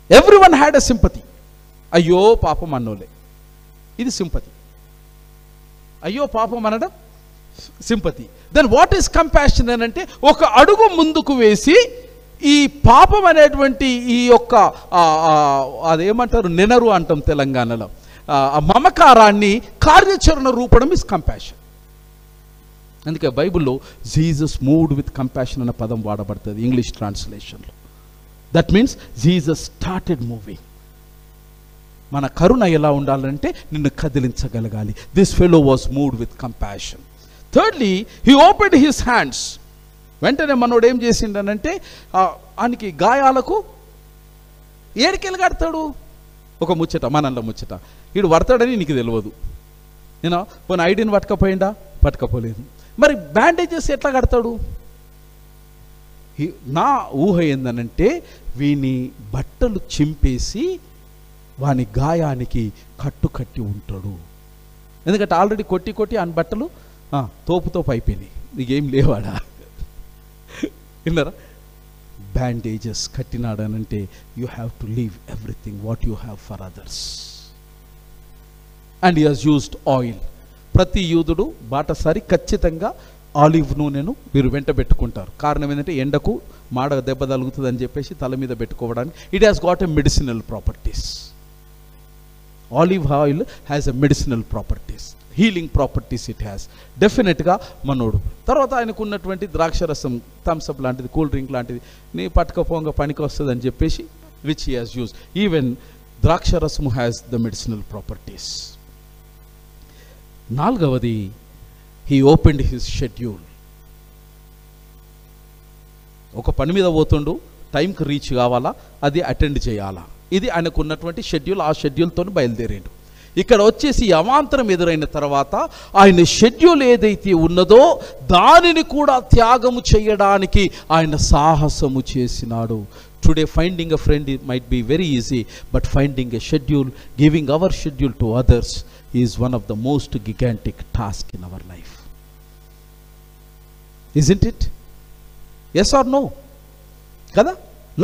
Everyone had a sympathy. అయ్యో పాపం అన్నోలే, ఇది సింపతి. అయ్యో పాపం అనడం sympathy. Then what is compassion అని అంటే, ఒక అడుగు ముందుకు వేసి ఈ పాపం అనేటువంటి ఈ యొక్క అదేమంటారు, నెనరు అంటాం తెలంగాణలో, మమకారాన్ని కార్యాచరణ రూపడం ఇస్ కంపాషన్. అందుకే బైబిల్లో జీసస్ మూవ్డ్ విత్ కంపాషన్ అన్న పదం వాడబడుతుంది ఇంగ్లీష్ ట్రాన్స్లేషన్లో. That means Jesus started moving. మన కరుణ ఎలా ఉండాలంటే నిన్ను కదిలించగలగాలి. This fellow was moved with compassion. Thirdly, he opened his hands. వెంటనే మనోడు ఏం చేసిండనంటే, ఆయనకి గాయాలకు ఏడికెళ్ళి కడతాడు. ఒక ముచ్చట, మనల్లో ముచ్చట, వీడు పడతాడని నీకు తెలియదు. నేను పోనీ ఐడిని పట్టుకపోయిందా, పట్టుకపోలేదు. మరి బ్యాండేజెస్ ఎట్లా కడతాడు? నా ఊహ ఏందనంటే, వీని బట్టలు చింపేసి వాని గాయానికి కట్టి ఉంటాడు. ఎందుకంటే ఆల్రెడీ కొట్టి ఆయన బట్టలు తోపు అయిపోయినాయి, నీకేం లేవాడా. విన్నారా? బ్యాండేజెస్ కట్టినాడనంటే you have to leave everything what you have for others. And he has used oil. ప్రతి యూదుడు బాటసారి ఖచ్చితంగా ఆలివ్ నూనెను మీరు వెంట పెట్టుకుంటారు. కారణం ఏంటంటే ఎండకు మాడ దెబ్బ తగులుతుంది అని చెప్పేసి తల మీద పెట్టుకోవడానికి. It has got a medicinal properties. Olive oil has a medicinal properties, healing properties it has. డెఫినెట్గా మనోడు. తర్వాత ఆయనకు ఉన్నటువంటి ద్రాక్షరసం, థమ్స్అప్ లాంటిది, కూల్ డ్రింక్ లాంటిది నీ పట్టుకపోంగా పనికి వస్తుంది అని చెప్పేసి which he has use. Even ద్రాక్షరసం హ్యాస్ ద మెడిసినల్ ప్రాపర్టీస్. నాలుగవది, హీ ఓపెన్డ్ హిస్ షెడ్యూల్. ఒక పని మీద పోతుండు, టైంకి రీచ్ కావాలా, అది అటెండ్ చేయాలా, ఇది ఆయనకు ఉన్నటువంటి షెడ్యూల్. ఆ షెడ్యూల్తో బయలుదేరాడు. ఇక్కడ వచ్చేసి అవాంతరం ఎదురైన తర్వాత ఆయన షెడ్యూల్ ఏదైతే ఉన్నదో దానిని కూడా త్యాగము చేయడానికి ఆయన సాహసము చేసినాడు. Today finding a friend might be very easy, but finding a schedule, giving our schedule to others is one of the most gigantic task in our life. Isn't it? Yes or no? కదా?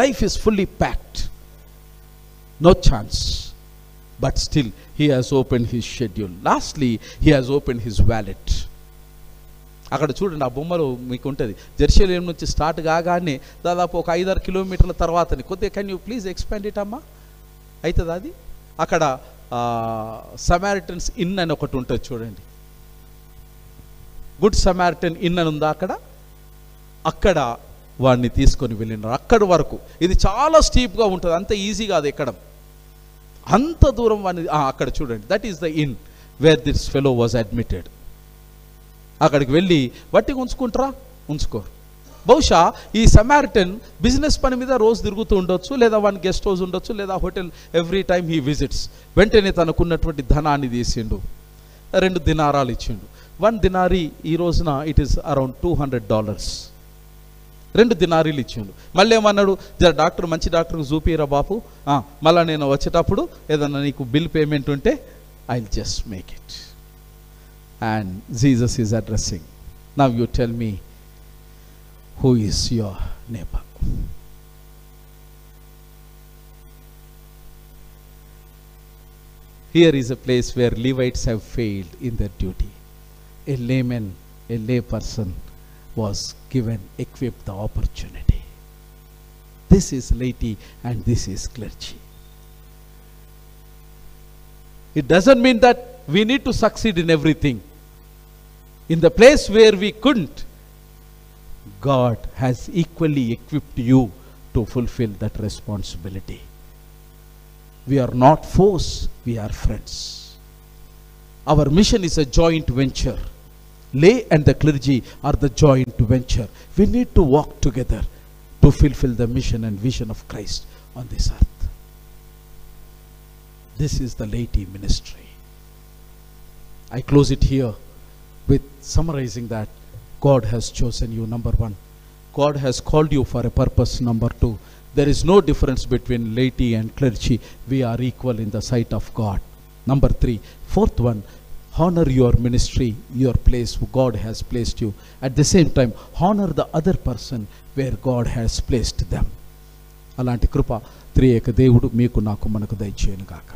Life is fully packed, no chance, but still he has opened his schedule. Lastly, he has opened his wallet. అక్కడ చూడండి, ఆ బొమ్మలో మీకు ఉంటుంది. Jerusalem నుంచి start కాగానే దాదాపు ఒక 5-6 కిలోమీటర్ల తర్వాతని కొద్దిగా, can you please expand it అమ్మా, అవుతుంది అది. అక్కడ సమారిటన్స్ ఇన్ అని ఒకటి ఉంటుంది చూడండి. గుడ్ సమారిటన్ ఇన్ అని ఉందా అక్కడ? అక్కడ వాడిని తీసుకొని వెళ్ళినారు. అక్కడి వరకు ఇది చాలా స్టీప్గా ఉంటుంది, అంత ఈజీ కాదు ఎక్కడం. అంత దూరం వాడిని అక్కడ చూడండి. That is the in where this fellow was admitted. అక్కడికి వెళ్ళి వట్టిగా ఉంచుకుంటారా? ఉంచుకోరు. బహుశా ఈ సమారిటన్ బిజినెస్ పని మీద రోజు తిరుగుతూ ఉండొచ్చు, లేదా వాడిని గెస్ట్ హౌస్ ఉండొచ్చు, లేదా hotel every time he visits. వెంటనే తనకున్నటువంటి ధనాన్ని తీసిండు, 2 దినారాలు ఇచ్చిండు. 1 దినారీ ఈ రోజున ఇట్ ఈస్ అరౌండ్ $200. 2 దినారీలు ఇచ్చిండు. మళ్ళీ ఏమన్నాడు, జర డాక్టర్, మంచి డాక్టర్కి చూపిరా బాపు, మళ్ళీ నేను వచ్చేటప్పుడు ఏదన్నా నీకు బిల్ పేమెంట్ ఉంటే I will just make it. And Jesus is addressing, now you tell me who is your neighbour. Here is a place where Levites have failed in their duty. A layman, a lay person was given, equipped the opportunity. This is laity and this is clergy. It doesn't mean that we need to succeed in everything. In the place where we couldn't, God has equally equipped you to fulfill that responsibility. We are not foes, we are friends. Our mission is a joint venture. Lay and the clergy are the joint venture. We need to walk together. to fulfill the mission and vision of Christ on this earth. This is the laity ministry. I close it here with summarizing that God has chosen you. Number one, God has called you for a purpose. Number two, there is no difference between laity and clergy. We are equal in the sight of God. Number three, fourth one, honor your ministry, your place where God has placed you. At the same time, honor the other person where God has placed them. అలాంటి కృప త్రియేక దేవుడు మీకు నాకు మనకు దయచేయును గాక.